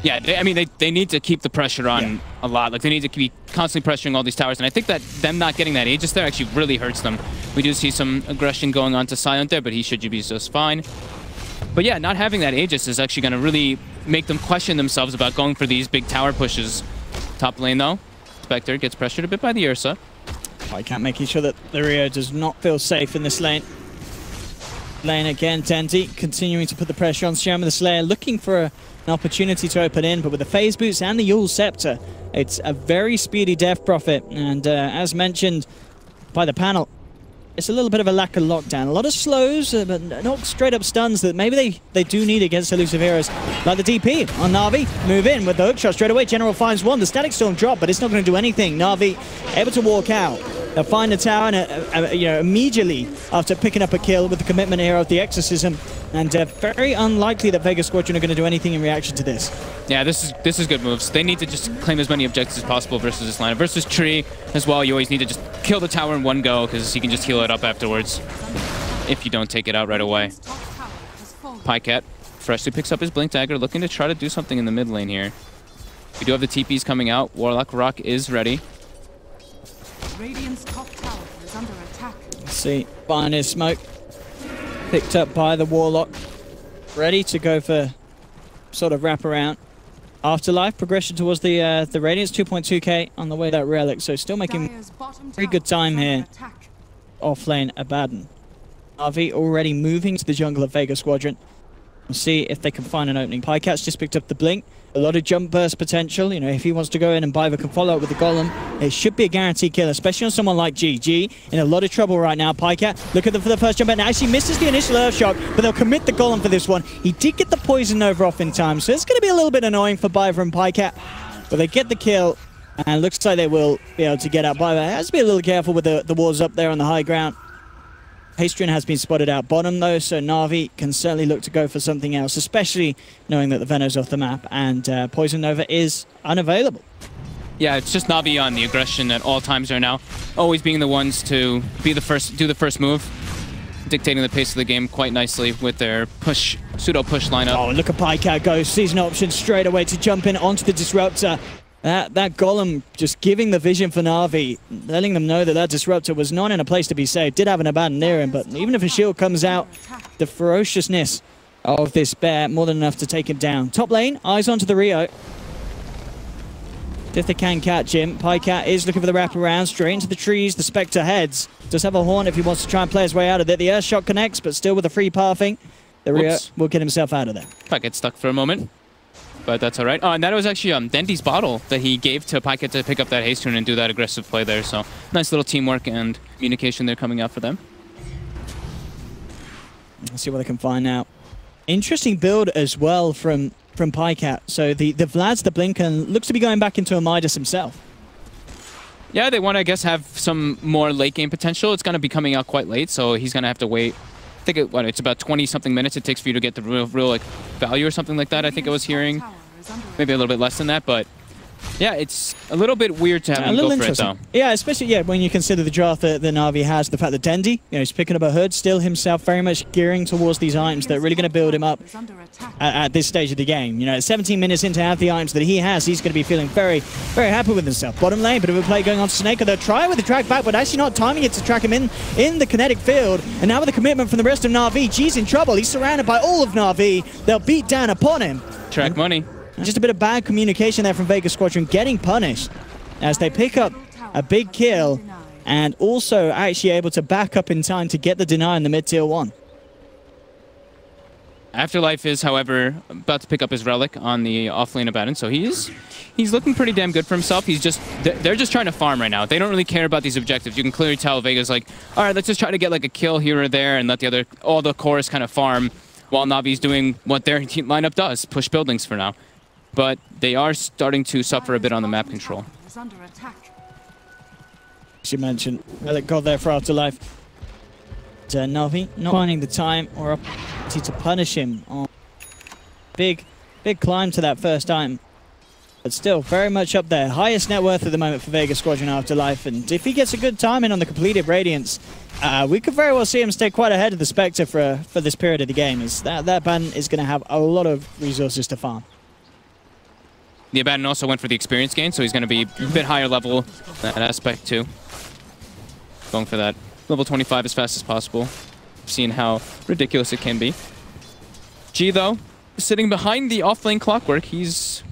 Yeah, I mean, they need to keep the pressure on a lot. Like, they need to be constantly pressuring all these towers. And I think that them not getting that Aegis there actually really hurts them. We do see some aggression going on to Silent there, but he should be just fine. But yeah, not having that Aegis is actually going to really make them question themselves about going for these big tower pushes. Top lane, though, Spectre gets pressured a bit by the Ursa. I can't making sure that the Rio does not feel safe in this lane. Lane again, Dendi continuing to put the pressure on Shoma the Slayer, looking for an opportunity to open in, but with the Phase Boots and the Yule Scepter, it's a very speedy Death Prophet. And as mentioned by the panel, it's a little bit of a lack of lockdown. A lot of slows, but not straight up stuns that maybe they do need against elusive heroes. Like the DP on Na'Vi. Move in with the hookshot straight away. General finds one. The static storm drop, but it's not going to do anything. Na'Vi able to walk out. They'll find a tower, and you know, immediately after picking up a kill with the commitment here of the Exorcism, and very unlikely that Vega Squadron are going to do anything in reaction to this. Yeah, this is good moves. They need to just claim as many objectives as possible versus this lineup. Versus Tree as well, you always need to just kill the tower in one go, because he can just heal it up afterwards if you don't take it out right away. Pycat freshly picks up his Blink Dagger, looking to try to do something in the mid lane here. We do have the TPs coming out. Warlock Rock is ready. Radiant's top tower is under attack. Let's see, behind his smoke. Picked up by the Warlock. Ready to go for sort of wraparound. Afterlife, progression towards the Radiance, 2.2k on the way to that Relic. So still making very good time here. Off lane Abaddon. RV already moving to the jungle of Vega Squadron. We'll see if they can find an opening. Pycat's just picked up the Blink. A lot of jump burst potential. You know, if he wants to go in and Biver can follow up with the Golem, it should be a guaranteed kill, especially on someone like GG. In a lot of trouble right now. Pycat, look at them for the first jump and actually misses the initial Earth Shock, but they'll commit the Golem for this one. He did get the Poison Nova off in time, so it's going to be a little bit annoying for Biver and Pycat. But they get the kill, and it looks like they will be able to get out. Biver has to be a little careful with the walls up there on the high ground. Hastrian has been spotted out bottom though, so Na'Vi can certainly look to go for something else, especially knowing that the Venom's off the map and Poison Nova is unavailable. Yeah, it's just Na'Vi on the aggression at all times right now. Always being the ones to be the first, do the first move, dictating the pace of the game quite nicely with their push, pseudo-push lineup. Oh, look at Pycat go, season option straight away to jump in onto the Disruptor. That Golem just giving the vision for Na'Vi, letting them know that that Disruptor was not in a place to be safe. Did have an Abaddon near him, but even if a shield comes out, the ferociousness of this bear more than enough to take him down. Top lane, eyes onto the Rio. If they can catch him, Pycat is looking for the wraparound, straight into the trees. The Spectre heads. Does have a horn if he wants to try and play his way out of it. The Earth Shot connects, but still with the free pathing. The Rio will get himself out of there. Pycat stuck for a moment, but that's all right. Oh, and that was actually Dendy's bottle that he gave to Pycat to pick up that haste rune and do that aggressive play there. So nice little teamwork and communication there coming out for them. Let's see what they can find now. Interesting build as well from Pycat. So the Vlad's the Blink and looks to be going back into a Midas himself. Yeah, they want to, I guess, have some more late game potential. It's going to be coming out quite late, so he's going to have to wait. I think it's about 20-something minutes it takes for you to get the real like value or something like that. I think I was hearing maybe a little bit less than that, but yeah, it's a little bit weird to have him go for it though. Yeah, especially when you consider the draft that Na'Vi has, the fact that Dendy, he's picking up a hood, still himself very much gearing towards these items that are really going to build him up at this stage of the game. You know, 17 minutes into have the items that he has, he's going to be feeling very, very happy with himself. Bottom lane, bit of a play going on to Snake. They'll try with the track back, but actually not timing it to track him in the kinetic field. And now with the commitment from the rest of Na'Vi, G's in trouble. He's surrounded by all of Na'Vi. They'll beat down upon him. Track money. Just a bit of bad communication there from Vega Squadron, getting punished as they pick up a big kill and also actually able to back up in time to get the deny in the mid-tier 1. Afterlife is, however, about to pick up his relic on the offlane Abaddon, so he's looking pretty damn good for himself. They're just trying to farm right now. They don't really care about these objectives. You can clearly tell Vega's like, all right, let's just try to get like a kill here or there and let all the chorus kind of farm while Na'Vi's doing what their team lineup does, push buildings for now. But they are starting to suffer a bit on the map control. As you mentioned, Relic got there for Afterlife. Na'Vi not finding the time or opportunity to punish him on big climb to that first item. But still, very much up there. Highest net worth at the moment for Vega Squadron Afterlife. And if he gets a good timing on the completed Radiance, we could very well see him stay quite ahead of the Spectre for this period of the game. As that ban is going to have a lot of resources to farm. The Abaddon also went for the experience gain, so he's going to be a bit higher level that aspect too. Going for that level 25 as fast as possible. Seeing how ridiculous it can be. G, though, sitting behind the offlane Clockwork. He's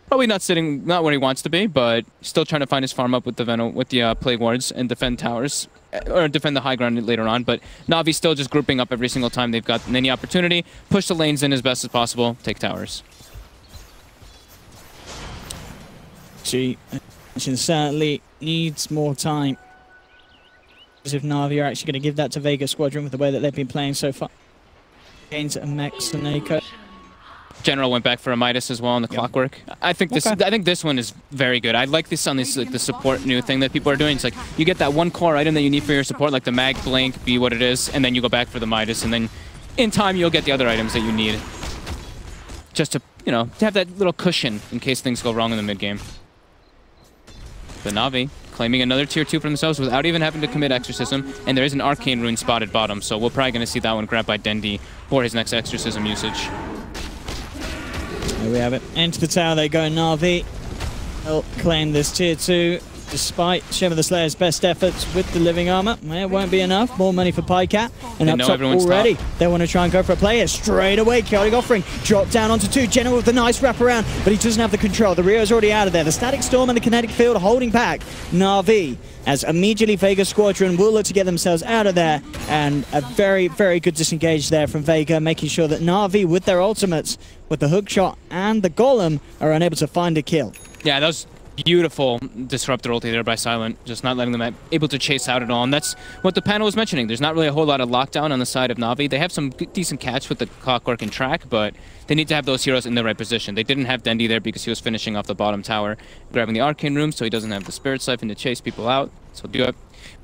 probably not where he wants to be, but still trying to find his farm up with the Plague Wards and defend towers, or defend the high ground later on. But Na'Vi's still just grouping up every single time they've got any opportunity. Push the lanes in as best as possible. Take towers. G certainly needs more time. As if Na'Vi are actually going to give that to Vega Squadron with the way that they've been playing so far. Gains a Mex and Echo. General went back for a Midas as well on the Clockwork. I think this one is very good. I like this on this like the support new thing that people are doing. It's like you get that one core item that you need for your support, like the Mag Blink, be what it is, and then you go back for the Midas, and then in time you'll get the other items that you need. Just to, you know, to have that little cushion in case things go wrong in the mid game. The Na'Vi claiming another tier 2 for themselves without even having to commit Exorcism, and there is an Arcane Rune spotted bottom, so we're probably going to see that one grabbed by Dendi for his next Exorcism usage. There we have it. Into the tower they go. Na'Vi will claim this tier 2 despite Shiver the Slayer's best efforts with the living armor. It won't be enough. More money for Pycat. And up top already, they want to try and go for a play here. Straight away, Chaotic Offering drop down onto 2. General with a nice wraparound, but he doesn't have the control. The Rio's already out of there. The Static Storm and the Kinetic Field holding back Na'Vi, as immediately Vega Squadron will look to get themselves out of there. And a very, very good disengage there from Vega, making sure that Na'Vi, with their ultimates, with the hookshot and the Golem, are unable to find a kill. Yeah, that was beautiful disruptor ulti there by Silent, just not letting them able to chase out at all. And that's what the panel was mentioning. There's not really a whole lot of lockdown on the side of Na'Vi. They have some decent catch with the Clockwork and Track, but they need to have those heroes in the right position. They didn't have Dendi there because he was finishing off the bottom tower, grabbing the Arcane Room, so he doesn't have the Spirit Siphon to chase people out. So do it.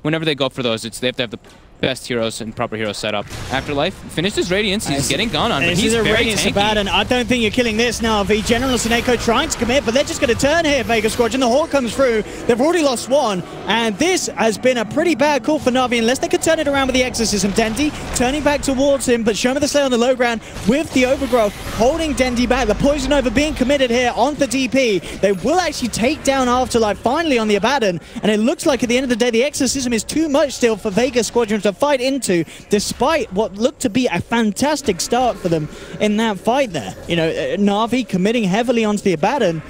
Whenever they go for those, they have to have the best heroes and proper hero setup. Afterlife finished his Radiance. He's getting gone on, but he's very Radiance tanky. Bad, and I don't think you're killing this now. V Generalist and Echo trying to commit, but they're just going to turn here. Vega Squadron, the Hawk comes through. They've already lost one, and this has been a pretty bad call for Na'Vi, unless they could turn it around with the Exorcism. Dendi turning back towards him, but Show Me the Slayer on the low ground with the Overgrowth, holding Dendi back. The Poison Over being committed here on the DP. They will actually take down Afterlife finally on the Abaddon, and it looks like at the end of the day, the Exorcism is too much still for Vega Squadron to fight into, despite what looked to be a fantastic start for them in that fight there. You know, Na'Vi committing heavily onto the Abaddon,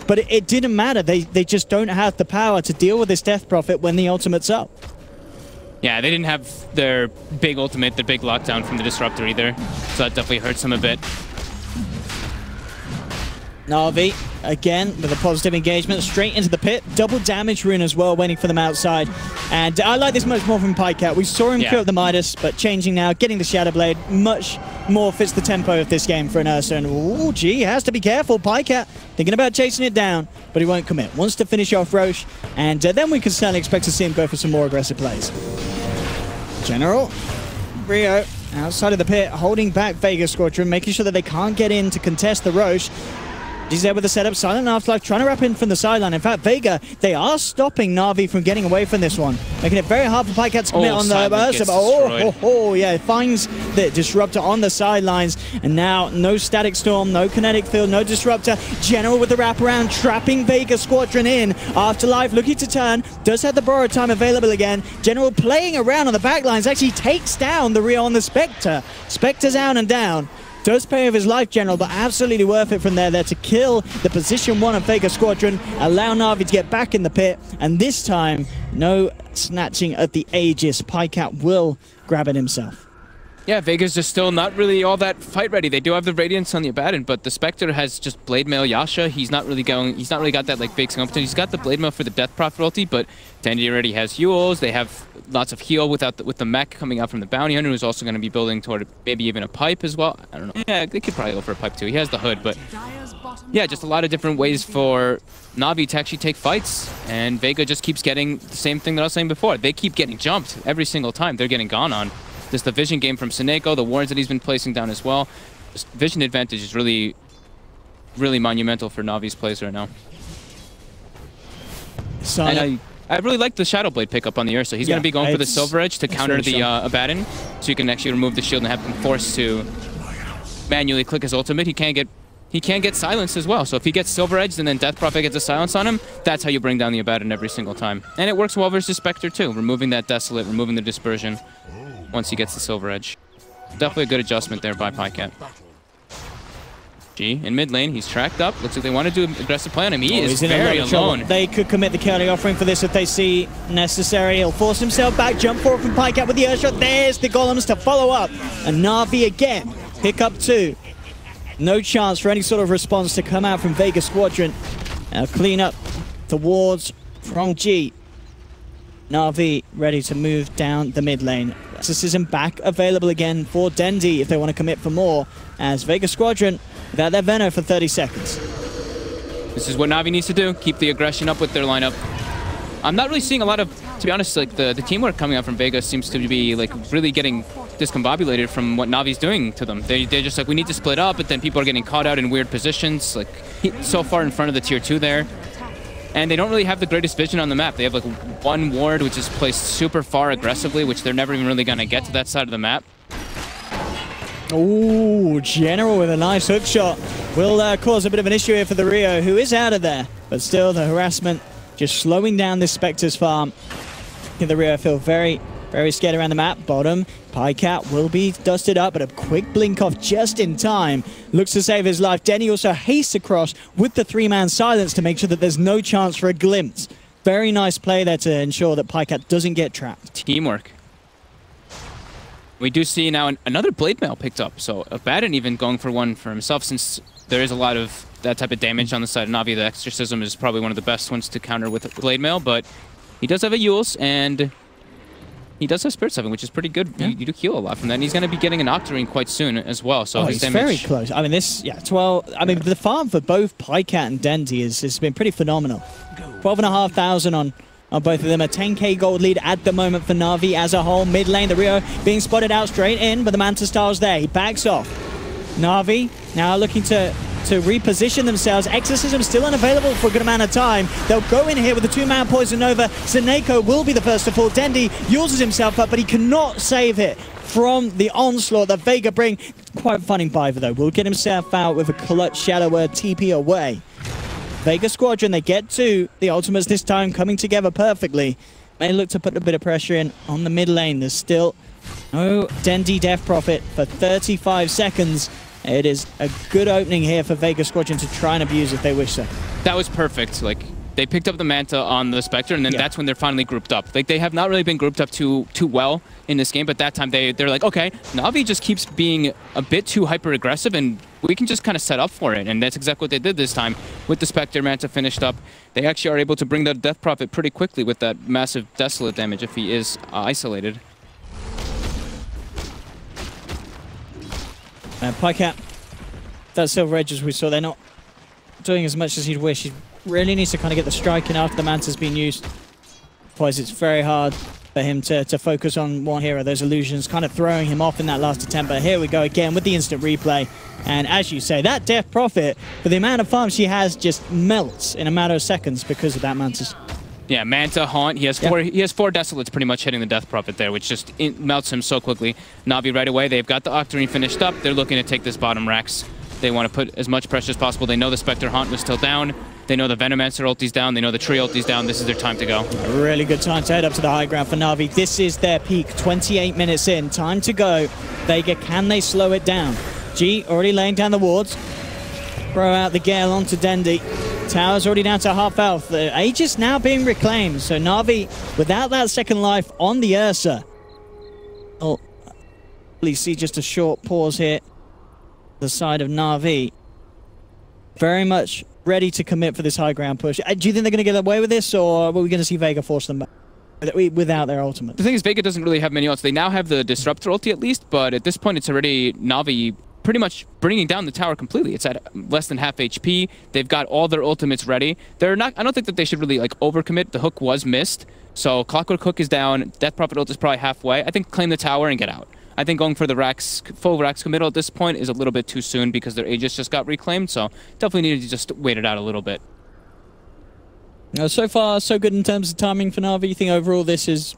but it didn't matter. They just don't have the power to deal with this Death Prophet when the ultimate's up. Yeah, they didn't have their big ultimate, the big lockdown from the Disruptor either, so that definitely hurts them a bit. Na'Vi, again, with a positive engagement, straight into the pit. Double damage rune as well, waiting for them outside. And I like this much more from Pycat. We saw him kill the Midas, but changing now, getting the Shadow Blade, much more fits the tempo of this game for an Ursa. And, ooh, gee, has to be careful. Pycat thinking about chasing it down, but he won't commit. Wants to finish off Roche, and then we can certainly expect to see him go for some more aggressive plays. General, Rio, outside of the pit, holding back Vega Squadron, making sure that they can't get in to contest the Roche. He's there with the setup. Silent Afterlife trying to wrap in from the sideline. In fact, Vega, they are stopping Na'Vi from getting away from this one, making it very hard for Pycat to commit on the Ursa. Yeah, finds the Disruptor on the sidelines. And now, no Static Storm, no Kinetic Field, no Disruptor. General with the wraparound, trapping Vega Squadron in. Afterlife looking to turn, does have the borrowed time available again. General playing around on the backlines, actually takes down the Rio on the Spectre. Spectre's out and down. Does pay with his life, General, but absolutely worth it from there to kill the position 1 of Vega Squadron, allow Na'Vi to get back in the pit, and this time, no snatching at the Aegis. Pycat will grab it himself. Yeah, Vega's just still not really all that fight ready. They do have the Radiance on the Abaddon, but the Spectre has just Blade Mail Yasha. He's not really got that like big opportunity. He's got the Blade Mail for the Death Prophet ulti, but Dendi already has Yules. They have lots of heal with the mech coming out from the Bounty Hunter, who's also going to be building toward maybe even a pipe as well. I don't know. Yeah, they could probably go for a pipe too. He has the hood, but yeah, just a lot of different ways for Na'Vi to actually take fights, and Vega just keeps getting the same thing that I was saying before. They keep getting jumped every single time. They're getting gone on. Just the vision game from Seneko, the wards that he's been placing down as well. Just vision advantage is really, really monumental for Na'Vi's plays right now. And I really like the Shadow Blade pickup on the Ursa. He's going to be going for the Silver Edge to counter the Abaddon, so you can actually remove the shield and have him forced to manually click his ultimate. He can't get silenced as well. So if he gets Silver Edge and then Death Prophet gets a silence on him, that's how you bring down the Abaddon every single time. And it works well versus Spectre too, removing that Desolate, removing the Dispersion once he gets the Silver Edge. Definitely a good adjustment there by Pycat. G in mid lane, he's tracked up. Looks like they want to do an aggressive play on him. He is very alone. They could commit the Chaotic Offering for this if they see necessary. He'll force himself back, jump forward from Pycat with the Earthshot. There's the Golems to follow up. And Na'Vi again, pick up 2. No chance for any sort of response to come out from Vega Squadron. Now clean up towards from G. Na'Vi ready to move down the mid lane. Nexus isn't back available again for Dendi if they want to commit for more, as Vega Squadron without their Venom for 30 seconds. This is what Na'Vi needs to do, keep the aggression up with their lineup. I'm not really seeing a lot of, to be honest, like the teamwork coming out from Vega seems to be like really getting discombobulated from what Navi's doing to them. They're just like, we need to split up, but then people are getting caught out in weird positions, like so far in front of the tier 2 there. And they don't really have the greatest vision on the map. They have like one ward which is placed super far aggressively, which they're never even really going to get to that side of the map. Ooh, General with a nice hook shot will cause a bit of an issue here for the Rio, who is out of there. But still, the harassment just slowing down this Spectre's farm. The Rio feel very, very scared around the map. Bottom, Pycat will be dusted up, but a quick blink off just in time. Looks to save his life. Denny also hastes across with the 3-man silence to make sure that there's no chance for a glimpse. Very nice play there to ensure that Pycat doesn't get trapped. Teamwork. We do see now another Blade Mail picked up, so Abaddon even going for one for himself, since there is a lot of that type of damage on the side of Na'Vi. The Exorcism is probably one of the best ones to counter with Blade Mail, but he does have a Yules, and he does have Spirit 7, which is pretty good. Yeah. You do heal a lot from that, and he's going to be getting an Octarine quite soon as well. So his he's damage... very close. I mean, this, yeah, 12. I mean, the farm for both Pycat and Dendi has been pretty phenomenal. 12,500 on both of them. A 10k gold lead at the moment for Na'Vi as a whole. Mid lane, the Rio being spotted out straight in, but the Manta Star's there. He backs off. Na'Vi now looking to reposition themselves. Exorcism still unavailable for a good amount of time. They'll go in here with the 2-man Poison Nova. Zaneko will be the first to fall. Dendi uses himself up, but he cannot save it from the onslaught that Vega bring. Quite funny Biver though. Will get himself out with a clutch Shadow Word TP away. Vega Squadron, they get to the ultimates this time, coming together perfectly. May look to put a bit of pressure in on the mid lane. There's still no Dendi Death Prophet for 35 seconds. It is a good opening here for Vega Squadron to try and abuse if they wish so. That was perfect. Like, they picked up the Manta on the Spectre, and then that's when they're finally grouped up. Like, they have not really been grouped up too well in this game, but that time they're like, okay, Na'Vi just keeps being a bit too hyper-aggressive, and we can just kind of set up for it. And that's exactly what they did this time with the Spectre. Manta finished up. They actually are able to bring the Death Prophet pretty quickly with that massive Desolate damage if he is isolated. Pycat, that Silver Edge, as we saw, they're not doing as much as he'd wish. He really needs to kind of get the strike in after the Manta's been used. Otherwise, it's very hard for him to focus on one hero. Those illusions kind of throwing him off in that last attempt. But here we go again with the instant replay. And as you say, that Death Prophet, for the amount of farm she has, just melts in a matter of seconds because of that Manta's. Yeah, Manta, Haunt, he has four Desolates pretty much hitting the Death Prophet there, which just melts him so quickly. Na'Vi right away, they've got the Octarine finished up. They're looking to take this bottom Rex. They want to put as much pressure as possible. They know the Spectre Haunt was still down. They know the Venomancer ulti's down. They know the Tree ulti's down. This is their time to go. A really good time to head up to the high ground for Na'Vi. This is their peak, 28 minutes in. Time to go. Vega, can they slow it down? G already laying down the wards. Throw out the Gale onto Dendi. Tower's already down to half health. The Aegis now being reclaimed. So Na'Vi, without that second life on the Ursa. Oh, please see just a short pause here. The side of Na'Vi. Very much ready to commit for this high ground push. Do you think they're going to get away with this, or are we going to see Vega force them back without their ultimate? The thing is, Vega doesn't really have many ults. They now have the Disruptor ulti at least, but at this point it's already Na'Vi pretty much bringing down the tower completely. It's at less than half HP. They've got all their ultimates ready. They're not. I don't think that they should really like overcommit. The hook was missed, so Clockwork Hook is down. Death Prophet ult is probably halfway. I think claim the tower and get out. I think going for the full Rax committal at this point is a little bit too soon because their Aegis just got reclaimed, so definitely needed to just wait it out a little bit. So far, so good in terms of timing for Na'Vi. You think overall this is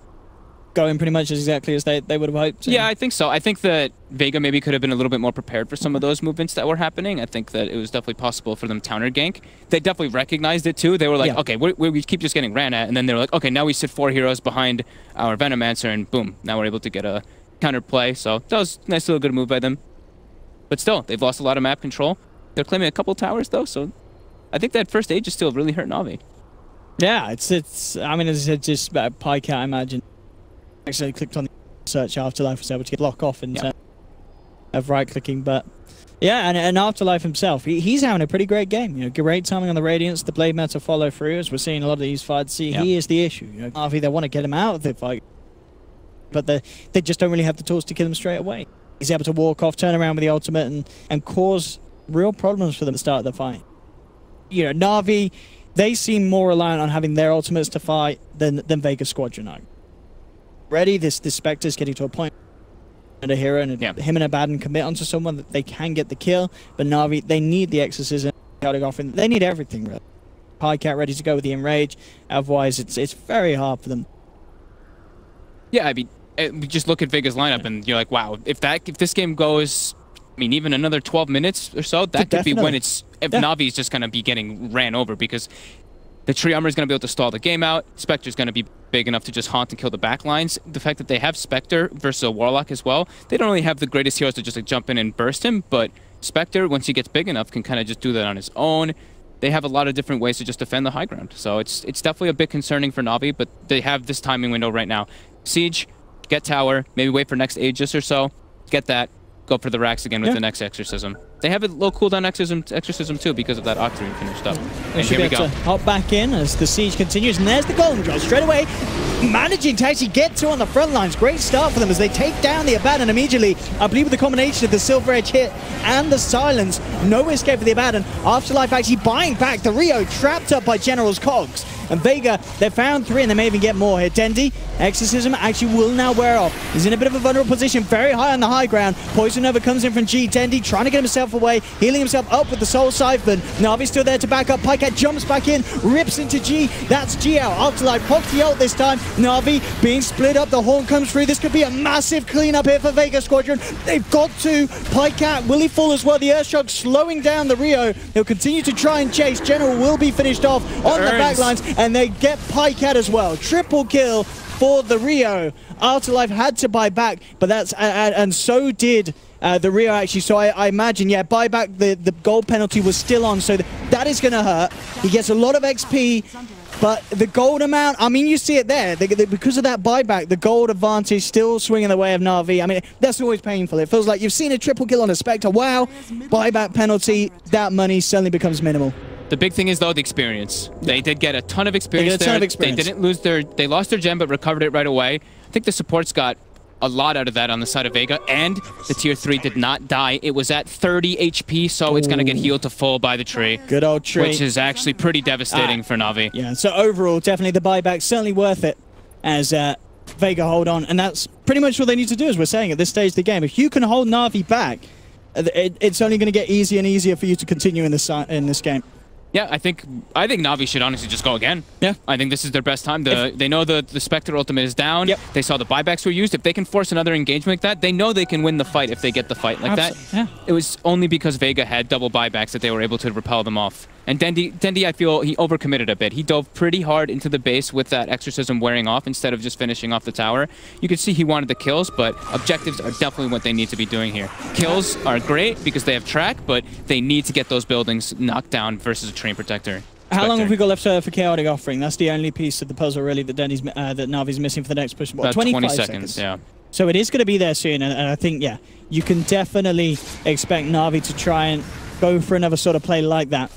going pretty much exactly as they would have hoped? Yeah, I think so. I think that Vega maybe could have been a little bit more prepared for some of those movements that were happening. I think that it was definitely possible for them to counter gank. They definitely recognized it too. They were like, okay, we keep just getting ran at, and then they were like, okay, now we sit 4 heroes behind our Venomancer, and boom, now we're able to get a counterplay. So that was a nice little good move by them. But still, they've lost a lot of map control. They're claiming a couple towers though, so I think that first Aegis still really hurt Na'Vi. Yeah, it's I mean, as I said, just Pycat, I imagine. Actually clicked on the search Afterlife, was able to get block off in terms of right clicking, but yeah, and Afterlife himself, he's having a pretty great game. You know, great timing on the Radiance, the Blade Matter follow through, as we're seeing a lot of these fights. See, he is the issue. You know, Na'Vi, they want to get him out of the fight. but they just don't really have the tools to kill him straight away. He's able to walk off, turn around with the ultimate, and cause real problems for them at the start of the fight. You know, Na'Vi, they seem more reliant on having their ultimates to fight than Vega Squadron are. Already, this Spectre's getting to a point and a hero and him and Abaddon commit onto someone that they can get the kill, but Na'Vi, they need the exorcism, they need everything really. Pycat ready to go with the enrage, otherwise it's very hard for them. Yeah, I mean, just look at Vega's lineup and you're like, wow, if this game goes, I mean, even another 12 minutes or so, that could be when Na'Vi's just going to be getting ran over, because the Tree Armor is going to be able to stall the game out. Spectre's going to be big enough to just haunt and kill the backlines. The fact that they have Spectre versus a Warlock as well, they don't really have the greatest heroes to just like jump in and burst him, but Spectre, once he gets big enough, can kind of just do that on his own. They have a lot of different ways to just defend the high ground. So it's definitely a bit concerning for Na'Vi, but they have this timing window right now. Siege, get tower, maybe wait for next Aegis or so, get that, go for the racks again with the next exorcism. They have a low cooldown exorcism too because of that Octarine finished up. And here we go. Hop back in as the siege continues, and there's the golden drop straight away. Managing to actually get two on the front lines. Great start for them as they take down the Abaddon immediately. I believe with the combination of the Silver Edge hit and the silence, no escape for the Abaddon. Afterlife actually buying back the Rio, trapped up by General's cogs. And Vega, they found 3 and they may even get more here. Dendi, exorcism actually will now wear off. He's in a bit of a vulnerable position, very high on the high ground. Poison Nova comes in from G. Dendi trying to get himself away, healing himself up with the Soul Siphon. Na'Vi's still there to back up. Pycat jumps back in, rips into G. That's G out. Afterlife pops the ult this time. Na'Vi being split up. The horn comes through. This could be a massive cleanup here for Vega Squadron. They've got to. Pycat, will he fall as well? The Earthshock slowing down the Rio. He'll continue to try and chase. General will be finished off on the backlines, and they get Pycat as well. Triple kill for the Rio. Afterlife had to buy back, but that's and so did the Rio actually. So I imagine, yeah, buyback, the gold penalty was still on, so that is going to hurt. He gets a lot of XP, but the gold amount, I mean, you see it there. Because of that buyback, the gold advantage still swinging the way of Na'Vi. I mean, that's always painful. It feels like you've seen a triple kill on a Spectre. Wow, buyback penalty, that money suddenly becomes minimal. The big thing is, though, the experience. They did get a ton of experience there. They didn't lose they lost their gem, but recovered it right away. I think the supports got a lot out of that on the side of Vega, and the tier 3 did not die. It was at 30 HP, so it's going to get healed to full by the tree. Good old tree. Which is actually pretty devastating for Na'Vi. Yeah, so overall, definitely the buyback, certainly worth it as Vega hold on. And that's pretty much what they need to do, as we're saying, at this stage of the game. If you can hold Na'Vi back, it's only going to get easier and easier for you to continue in this game. Yeah, I think Na'Vi should honestly just go again. Yeah. I think this is their best time. They know the Spectre ultimate is down. Yep. They saw the buybacks were used. If they can force another engagement like that, they know they can win the fight if they get the fight like that. Yeah. It was only because Vega had double buybacks that they were able to repel them off. And Dendi, I feel he overcommitted a bit. He dove pretty hard into the base with that exorcism wearing off instead of just finishing off the tower. You could see he wanted the kills, but objectives are definitely what they need to be doing here. Kills are great because they have track, but they need to get those buildings knocked down versus a Train Protector. How long have we got left for Chaotic Offering? That's the only piece of the puzzle, really, that Na'Vi's missing for the next push. About 20 seconds, yeah. So it is going to be there soon, and I think, yeah, you can definitely expect Na'Vi to try and go for another sort of play like that.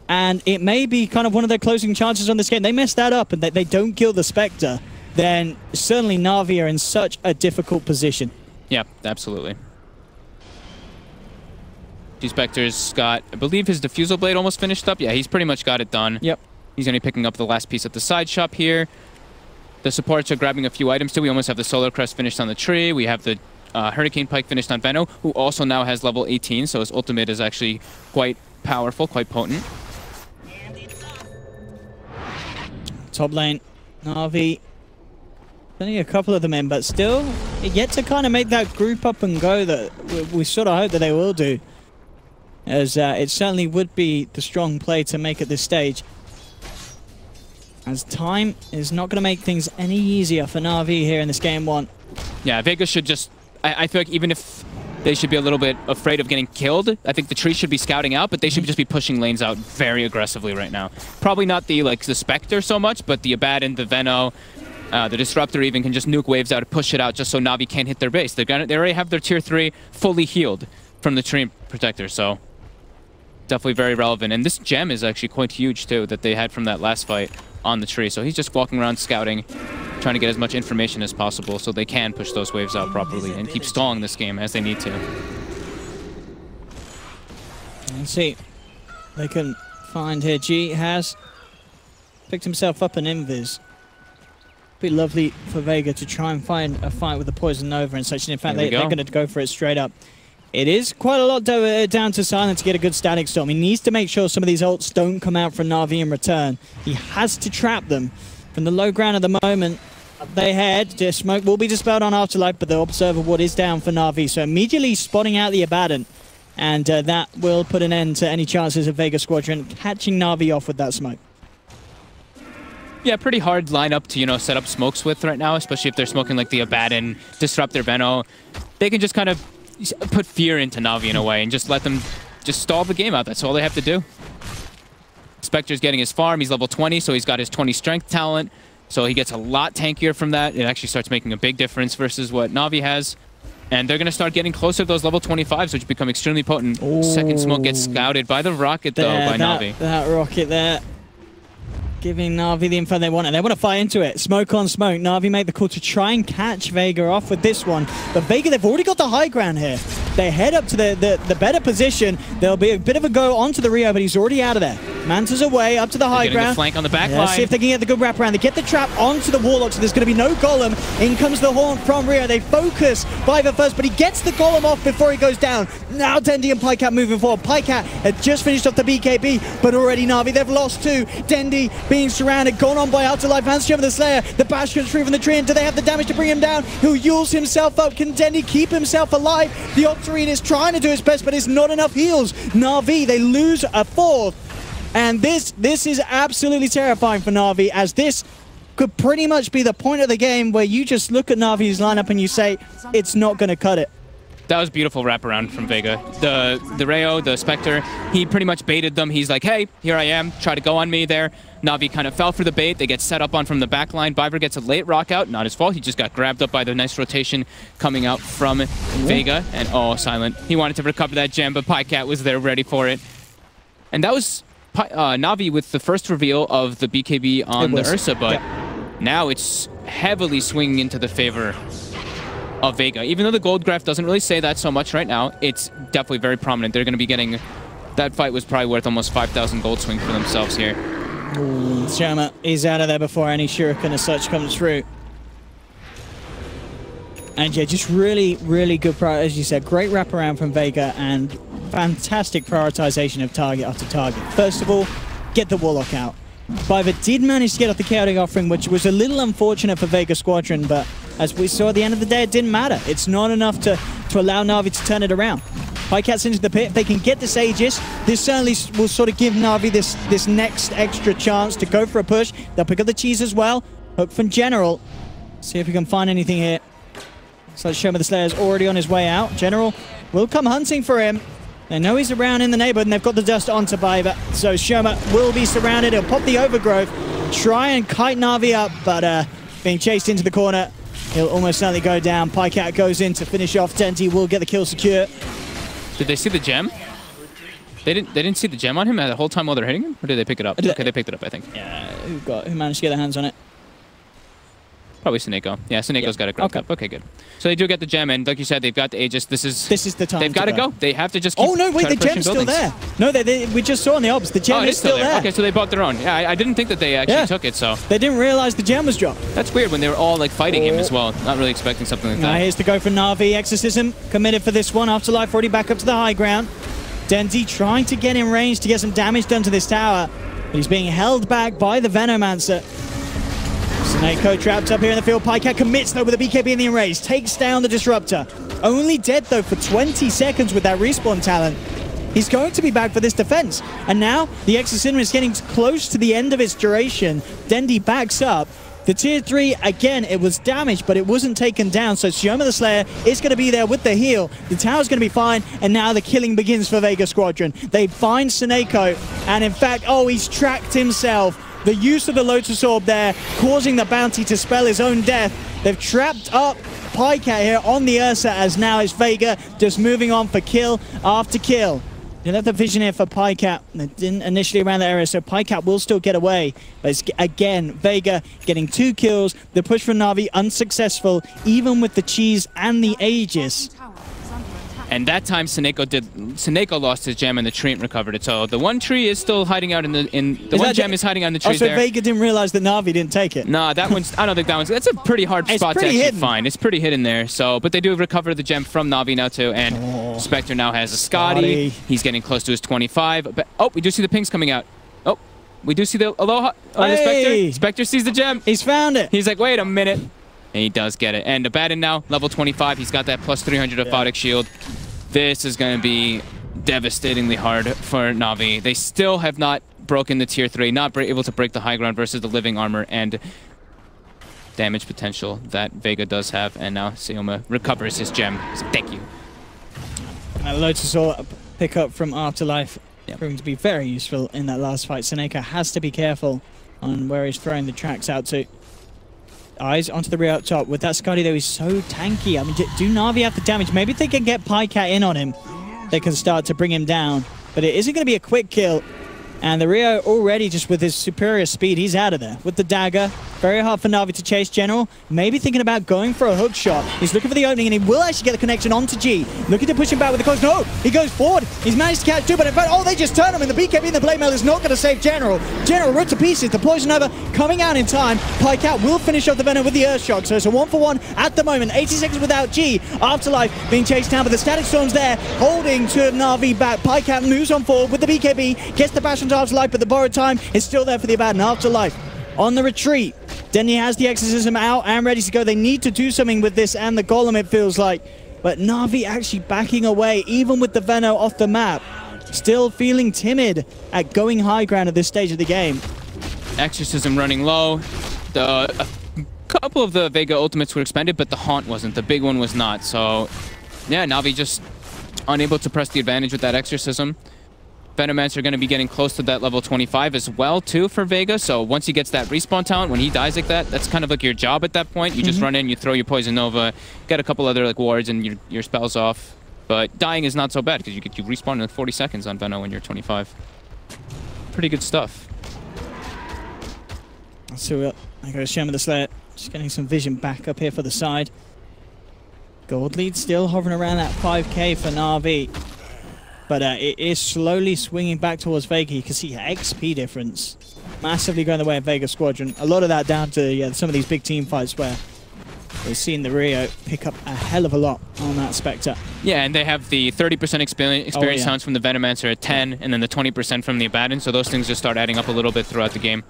And it may be kind of one of their closing chances on this game. They mess that up and they don't kill the Spectre, then certainly Na'Vi are in such a difficult position. Yeah, absolutely. Spectre's got, I believe his Diffusal Blade almost finished up. Yeah, he's pretty much got it done. Yep. He's going to be picking up the last piece at the side shop here. The supports are grabbing a few items too. We almost have the Solar Crest finished on the tree. We have the Hurricane Pike finished on Venno, who also now has level 18, so his ultimate is actually quite powerful, quite potent. Top lane, Na'Vi. Only a couple of them in, but still yet to kind of make that group up and go that we sort of hope that they will do. As it certainly would be the strong play to make at this stage. As time is not going to make things any easier for Na'Vi here in this game 1. Yeah, Vega should just... I feel like even if they should be a little bit afraid of getting killed, I think the tree should be scouting out, but they should just be pushing lanes out very aggressively right now. Probably not the Spectre so much, but the Abaddon, the Venno, the Disruptor even can just nuke waves out and push it out just so Na'Vi can't hit their base. They already have their tier 3 fully healed from the Tree Protector, so definitely very relevant. And this gem is actually quite huge too that they had from that last fight on the tree. So he's just walking around scouting. trying to get as much information as possible so they can push those waves out properly and keep stalling this game as they need to. Let's see. They can find here. G has picked himself up an invis. Be lovely for Vega to try and find a fight with the Poison Nova and such. And in fact, they're going to go for it straight up. It is quite a lot down to Silent to get a good static storm. He needs to make sure some of these ults don't come out from Na'Vi in return. He has to trap them. From the low ground at the moment, up they head. The smoke will be dispelled on Afterlife, but the Observer Ward is down for Na'Vi. So immediately spotting out the Abaddon. And that will put an end to any chances of Vega Squadron catching Na'Vi off with that smoke. Yeah, pretty hard lineup to, you know, set up smokes with right now, especially if they're smoking like the Abaddon, disrupt their Veno. They can just kind of put fear into Na'Vi in a way and just let them just stall the game out. That's all they have to do. Spectre's getting his farm. He's level 20, so he's got his 20 strength talent. So he gets a lot tankier from that. It actually starts making a big difference versus what Na'Vi has. And they're going to start getting closer to those level 25s, which become extremely potent. Ooh. Second smoke gets scouted by the rocket, though, by Na'Vi. That rocket there. Giving Na'Vi the info they want, and they want to fight into it. Smoke on smoke. Na'Vi make the call to try and catch Vega off with this one. But Vega, they've already got the high ground here. They head up to the better position. There'll be a bit of a go onto the Rio, but he's already out of there. Manta's away, up to the high ground. The flank on the back line. Let's see if they can get the good wraparound. They get the trap onto the Warlock, so there's going to be no Golem. In comes the Horn from Rio. They focus Viva first, but he gets the Golem off before he goes down. Now Dendi and Pycat moving forward. Pycat had just finished off the BKB, but already Na'Vi, they've lost two. Dendi being surrounded, gone on by Afterlife, and Shimmer the Slayer. The bash comes through from the tree, and do they have the damage to bring him down? He'll Yules himself up. Can Dendi keep himself alive? The Octarine is trying to do his best, but it's not enough heals. Na'Vi, they lose a fourth. And this is absolutely terrifying for Na'Vi, as this could pretty much be the point of the game where you just look at Na'Vi's lineup and you say, it's not going to cut it. That was beautiful wraparound from Vega. The Rayo, the Spectre, he pretty much baited them. He's like, hey, here I am. Try to go on me there. Na'Vi kind of fell for the bait. They get set up on from the back line. Viper gets a late rock out. Not his fault. He just got grabbed up by the nice rotation coming out from Vega. And oh, Silent. He wanted to recover that gem, but Pycat was there ready for it. And that was Na'Vi with the first reveal of the BKB on the Ursa, but now it's heavily swinging into the favor of Vega. Even though the gold graph doesn't really say that so much right now, it's definitely very prominent. They're going to be getting... That fight was probably worth almost 5,000 gold swing for themselves here. Ooh, Shama is out of there before any shuriken as such comes through. And yeah, just really, really good, as you said, great wraparound from Vega and fantastic prioritization of target after target. First of all, get the Warlock out. Viva did manage to get off the Chaotic Offering, which was a little unfortunate for Vega Squadron, but as we saw at the end of the day, it didn't matter. It's not enough to allow Na'Vi to turn it around. Pycat's into the pit. If they can get this Aegis, this certainly will sort of give Na'Vi this next extra chance to go for a push. They'll pick up the cheese as well. Hook from General. See if we can find anything here. So Shoma the Slayer's already on his way out. General will come hunting for him. They know he's around in the neighborhood, and they've got the dust onto Viva. So Shoma will be surrounded. He'll pop the overgrowth, try and kite Na'Vi up, but being chased into the corner, he'll almost certainly go down. Pycat goes in to finish off. Denti will get the kill secure. Did they see the gem? They didn't see the gem on him the whole time while they're hitting him? Or did they pick it up? Okay, they picked it up, I think. Yeah, who managed to get their hands on it? Probably Sineko. Yeah, Sineko's got it grabbed up. Okay, good. So they do get the gem, and like you said, they've got the Aegis. This is the time. They've got to go. They have to just keep Oh, no, wait, the gem's still there. No, we just saw on the obs. The gem is still there. Okay, so they bought their own. Yeah, I didn't think that they actually took it, so. They didn't realize the gem was dropped. That's weird when they were all like fighting him as well. Not really expecting something like that. Here's to go for Na'Vi. Exorcism committed for this one. Afterlife already back up to the high ground. Denti trying to get in range to get some damage done to this tower, but he's being held back by the Venomancer. Sineko trapped up here in the field. Pycat commits though with the BKB in the enrage. Takes down the Disruptor. Only dead though for 20 seconds with that respawn talent. He's going to be back for this defense. And now the Exorcism is getting close to the end of its duration. Dendi backs up. The tier 3, again, it was damaged, but it wasn't taken down. So Sioma the Slayer is going to be there with the heal. The tower's going to be fine, and now the killing begins for Vega Squadron. They find Sineko, and in fact, he's tracked himself. The use of the Lotus Orb there, causing the bounty to spell his own death. They've trapped up Pycat here on the Ursa, as now it's Vega just moving on for kill after kill. They left the vision here for Pycat. They didn't initially around the area, so Pycat will still get away. But it's, again, Vega getting 2 kills. The push from Na'Vi unsuccessful, even with the cheese and the Aegis. Tower is under attack. And that time, Seneko lost his gem and the tree recovered it. So the one tree is still hiding out the one gem is hiding out in the trees so there. Vega didn't realize that Na'Vi didn't take it. Nah, that one's. I don't think that one's. That's a pretty hard spot to actually find. It's pretty hidden there. So, but they do recover the gem from Na'Vi now too. And Spectre now has a Scotty. He's getting close to his 25. But, oh, we do see the pings coming out. Oh, we do see the Aloha. Oh, the Spectre. Spectre sees the gem. He's found it. He's like, wait a minute. And he does get it. And Abaddon now, level 25. He's got that plus 300 aphotic shield. This is going to be devastatingly hard for Na'Vi. They still have not broken the tier 3, not able to break the high ground versus the living armor and damage potential that Vega does have. And now Seoma recovers his gem. So thank you. Lotus All pick up from Afterlife. Proving to be very useful in that last fight. Seneko has to be careful on where he's throwing the tracks out to. Eyes onto the rear up top. With that Scotty though, he's so tanky. I mean, do Na'Vi have the damage? Maybe if they can get Pycat in on him, they can start to bring him down. But it isn't going to be a quick kill. And the Rio already, just with his superior speed, he's out of there. With the dagger, very hard for Na'Vi to chase General. Maybe thinking about going for a hook shot. He's looking for the opening, and he will actually get the connection onto G. Looking to push him back with the close. No, he goes forward. He's managed to catch 2, but in fact, oh, they just turn him, and the BKB and the Blade Mail is not going to save General. General ripped to pieces. The Poison Over coming out in time. Pycat will finish off the Venom with the Earth Shock. So it's a 1-for-1 at the moment. 80 seconds without G. Afterlife being chased down, but the Static Storm's there, holding to Na'Vi back. Pycat moves on forward with the BKB, gets the bash onto Afterlife, but the borrowed time is still there for the Abaddon. Afterlife on the retreat. Denny has the Exorcism out and ready to go. They need to do something with this and the Golem, it feels like. But Na'Vi actually backing away, even with the Veno off the map. Still feeling timid at going high ground at this stage of the game. Exorcism running low. A couple of the Vega ultimates were expended, but the Haunt wasn't. The big one was not. So, yeah, Na'Vi just unable to press the advantage with that Exorcism. Venomancer are going to be getting close to that level 25 as well, too, for Vega. So once he gets that respawn talent, when he dies like that, that's kind of like your job at that point. You just run in, you throw your Poison Nova, get a couple other like wards, and your spell's off. But dying is not so bad, because you respawn in like 40 seconds on Veno when you're 25. Pretty good stuff. So I go Shem of the Slayer. Just getting some vision back up here for the side. Gold lead still hovering around that 5k for Na'Vi. But it is slowly swinging back towards Vega. You can see XP difference massively going the way of Vega Squadron. A lot of that down to some of these big team fights where we've seen the Rio pick up a hell of a lot on that Spectre. Yeah, and they have the 30% experience sounds from the Venomancer at 10, and then the 20% from the Abaddon, so those things just start adding up a little bit throughout the game.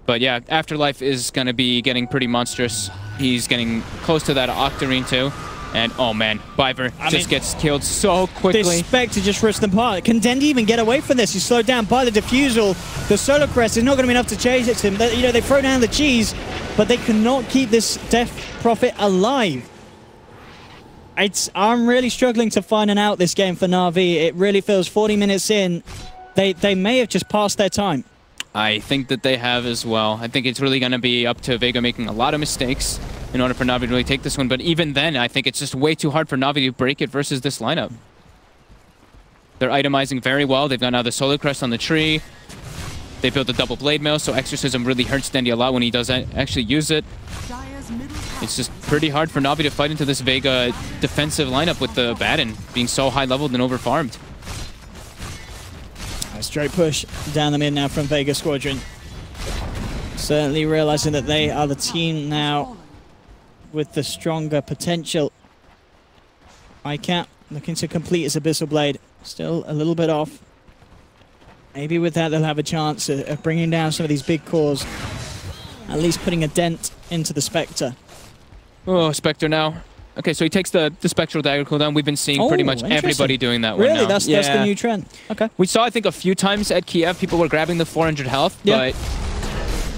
But yeah, Afterlife is going to be getting pretty monstrous. He's getting close to that Octarine too. And, oh man, Biver just gets killed so quickly. This Spectre just rips them apart. Can Dendi even get away from this? He's slowed down by the Diffusal. The Solar Crest is not going to be enough to chase it to him. They throw down the cheese, but they cannot keep this Death Prophet alive. I'm really struggling to find an out this game for Na'Vi. It really feels 40 minutes in, they may have just passed their time. I think that they have as well. I think it's really going to be up to Vega making a lot of mistakes in order for Na'Vi to really take this one. But even then, I think it's just way too hard for Na'Vi to break it versus this lineup. They're itemizing very well. They've got now the Solar Crest on the tree. They built a double Blade Mail, so Exorcism really hurts Dendi a lot when he does actually use it. It's just pretty hard for Na'Vi to fight into this Vega defensive lineup with the Abaddon being so high leveled and overfarmed. A straight push down the mid now from Vega Squadron. Certainly realizing that they are the team now with the stronger potential. Pycat looking to complete his Abyssal Blade. Still a little bit off. Maybe with that they'll have a chance of bringing down some of these big cores. At least putting a dent into the Spectre. Oh, Spectre now. Okay, so he takes the Spectral Dagger cooldown. We've been seeing pretty much everybody doing that one now. Really? That's the new trend. Okay. We saw, I think, a few times at Kiev, people were grabbing the 400 health, but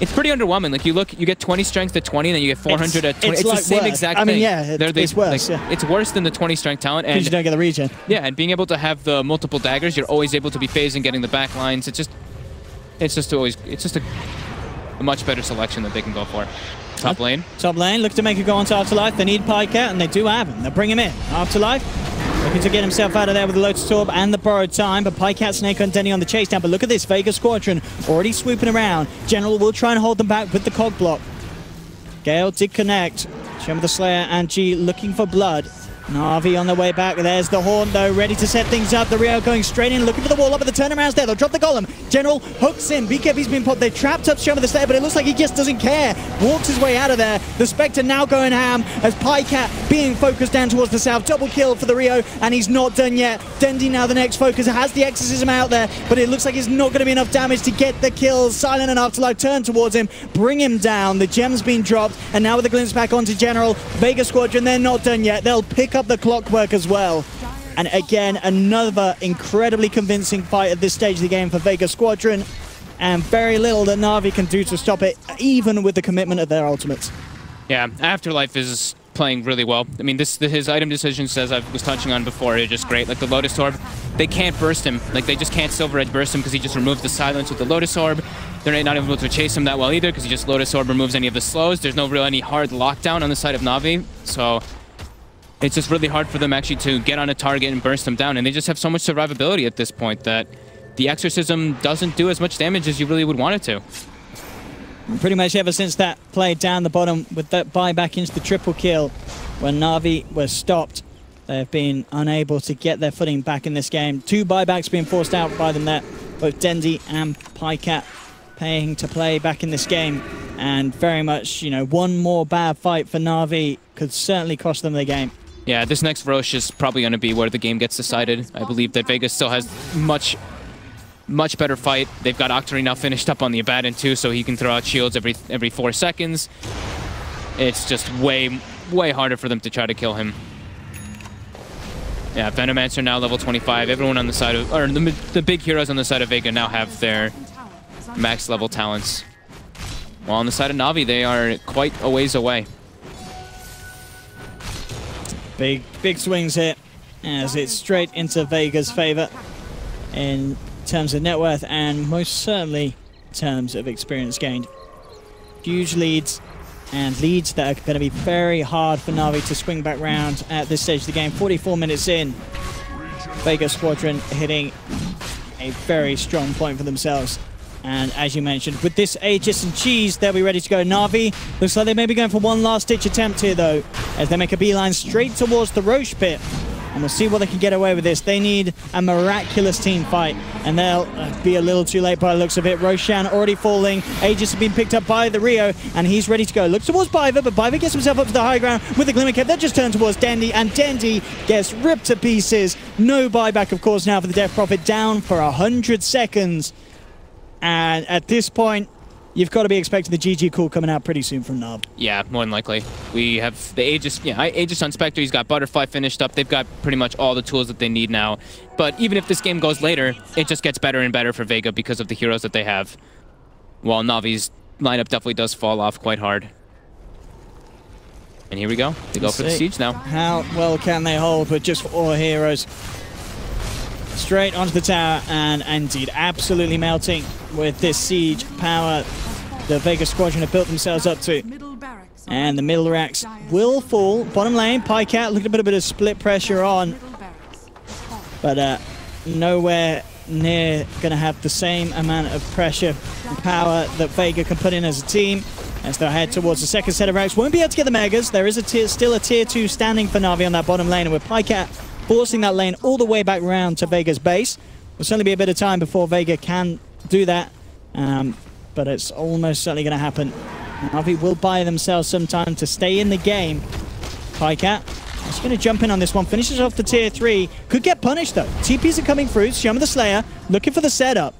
it's pretty underwhelming. Like, you get 20 strength at 20, and then you get 400 at 20. It's the same exact thing. I mean, yeah, it's worse. It's worse than the 20 strength talent. Because you don't get the regen. Yeah, and being able to have the multiple daggers, you're always able to be phasing, getting the back lines. It's just a much better selection that they can go for. Top lane. Top lane, look to make it go on to Afterlife. They need Pycat, and they do have him. They'll bring him in. Afterlife Looking to get himself out of there with the Lotus Orb and the borrowed time, but Pycat, Snake, and Denny on the chase down. But look at this, Vega Squadron already swooping around. General will try and hold them back with the cog block. Gale did connect. Shema the Slayer and G looking for blood. Na'Vi on the way back. There's the Horn, though, ready to set things up. The Rio going straight in, looking for the wall up, but the turnaround's there. They'll drop the Golem. General hooks in. BKB's been popped. They trapped up Shema the Slayer, but it looks like he just doesn't care. Walks his way out of there. The Spectre now going ham as Pycat being focused down towards the south. Double kill for the Rio, and he's not done yet. Dendi now the next focus. Has the Exorcism out there, but it looks like it's not going to be enough damage to get the kills. Silent and Afterlife turn towards him, bring him down. The gem's been dropped, and now with the glimpse back onto General. Vega Squadron, they're not done yet. They'll pick up the clockwork as well. And again, another incredibly convincing fight at this stage of the game for Vega Squadron. And very little that Na'Vi can do to stop it, even with the commitment of their ultimates. Yeah, Afterlife is playing really well. I mean, his item decisions, as I was touching on before, are just great. Like the Lotus Orb, they can't burst him. Like they just can't Silver Edge burst him because he just removed the silence with the Lotus Orb. They're not able to chase him that well either because he just Lotus Orb removes any of the slows. There's no any hard lockdown on the side of Na'Vi, so it's just really hard for them actually to get on a target and burst them down. And they just have so much survivability at this point that the Exorcism doesn't do as much damage as you really would want it to. Pretty much ever since that play down the bottom with that buyback into the triple kill, when Na'Vi was stopped, they've been unable to get their footing back in this game. 2 buybacks being forced out by them there, both Dendi and Pycat paying to play back in this game. And very much, you know, one more bad fight for Na'Vi could certainly cost them the game. Yeah, this next Roche is probably going to be where the game gets decided. I believe that Vega still has much better fight. They've got Octarine now finished up on the Abaddon too, so he can throw out shields every 4 seconds. It's just way harder for them to try to kill him. Yeah, Venomancer now level 25. Everyone on the side of, or the big heroes on the side of Vega now have their max level talents. While on the side of Na'Vi, they are quite a ways away. Big swings here, as it's straight into Vega's favor in terms of net worth and most certainly in terms of experience gained. Huge leads, and leads that are going to be very hard for Na'Vi to swing back round at this stage of the game. 44 minutes in, Vega Squadron hitting a very strong point for themselves. And as you mentioned, with this Aegis and Cheese, they'll be ready to go. Na'Vi looks like they may be going for one last-ditch attempt here, though, as they make a beeline straight towards the Roche pit. And we'll see what they can get away with this. They need a miraculous team fight, and they'll be a little too late by the looks of it. Roshan already falling. Aegis have been picked up by the Rio, and he's ready to go. Looks towards Biver, but Biver gets himself up to the high ground with the Glimmer Cap. They'll just turn towards Dendi, and Dendi gets ripped to pieces. No buyback, of course, now for the Death Prophet, down for 100 seconds. And at this point, you've got to be expecting the GG call coming out pretty soon from Na'Vi. Yeah, more than likely. We have the Aegis, Aegis on Spectre. He's got Butterfly finished up. They've got pretty much all the tools that they need now. But even if this game goes later, it just gets better and better for Vega because of the heroes that they have. While Na'Vi's lineup definitely does fall off quite hard. And here we go. They go for the siege now. How well can they hold with just 4 heroes? Straight onto the tower, and indeed absolutely melting with this siege power the Vega Squadron have built themselves up to. And the middle racks will fall. Bottom lane, Pycat looking to put a bit of split pressure on, but nowhere near going to have the same amount of pressure and power that Vega can put in as a team. As they head towards the second set of racks, won't be able to get the Megas. There is still a tier 2 standing for Na'Vi on that bottom lane, and with Pycat forcing that lane all the way back round to Vega's base. Will certainly be a bit of time before Vega can do that, but it's almost certainly going to happen. Na'Vi will buy themselves some time to stay in the game. Pycat is going to jump in on this one, finishes off the tier 3. Could get punished though. TPs are coming through. Shema the Slayer looking for the setup.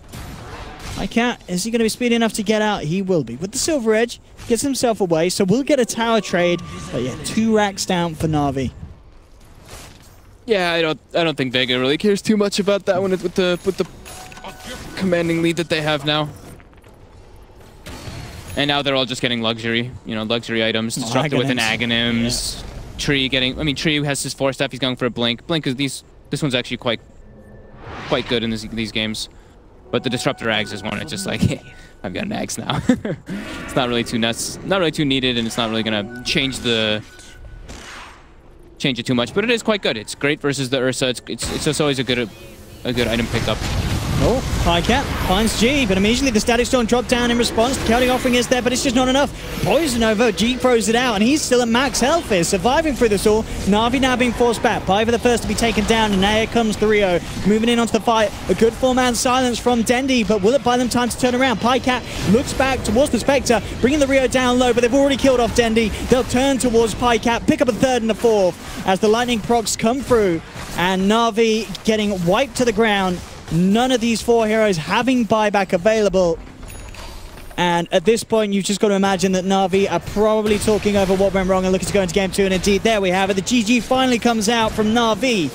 Pycat, is he going to be speedy enough to get out? He will be. With the Silver Edge, gets himself away, so we'll get a tower trade. But yeah, 2 racks down for Na'Vi. Yeah, I don't think Vega really cares too much about that one with the commanding lead that they have now. And now they're all just getting luxury, luxury items. Disruptor with an Aghanims. Yeah. Tree getting, Tree has his 4 stuff. He's going for a Blink. Blink is this one's actually quite good in these games. But the Disruptor Ags is one that's just like, hey, I've got an Ags now. It's not really too nuts, not really too needed, and it's not really gonna change the change it too much, but it is quite good. It's great versus the Ursa. It's just always a good item pickup. Oh, Pycat finds G, but immediately the Static Storm dropped down in response. The Chaotic Offering is there, but it's just not enough. Poison over, G throws it out, and he's still at max health here, surviving through this all. Na'Vi now being forced back. Piver the first to be taken down, and now here comes the Rio. Moving in onto the fight. A good four-man silence from Dendi, but will it buy them time to turn around? Pycat looks back towards the Spectre, bringing the Rio down low, but they've already killed off Dendi. They'll turn towards Pycat, pick up a third and a fourth, as the Lightning procs come through, and Na'Vi getting wiped to the ground. None of these four heroes having buyback available. And at this point, you've just got to imagine that Na'Vi are probably talking over what went wrong and looking to go into game 2. And indeed, there we have it. The GG finally comes out from Na'Vi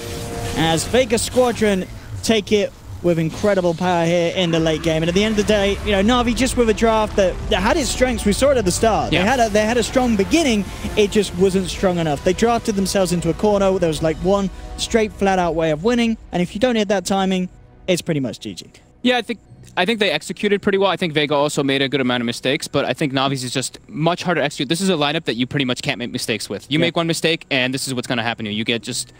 as Vega Squadron take it with incredible power here in the late game. And at the end of the day, you know, Na'Vi just with a draft that had its strengths. We saw it at the start. Yeah. They had a strong beginning. It just wasn't strong enough. They drafted themselves into a corner. There was like one straight, flat-out way of winning. And if you don't hit that timing, it's pretty much GG. Yeah, I think they executed pretty well. I think Vega also made a good amount of mistakes, but I think Navi's is just much harder to execute. This is a lineup that you pretty much can't make mistakes with. You make one mistake, and this is what's going to happen to you. You get just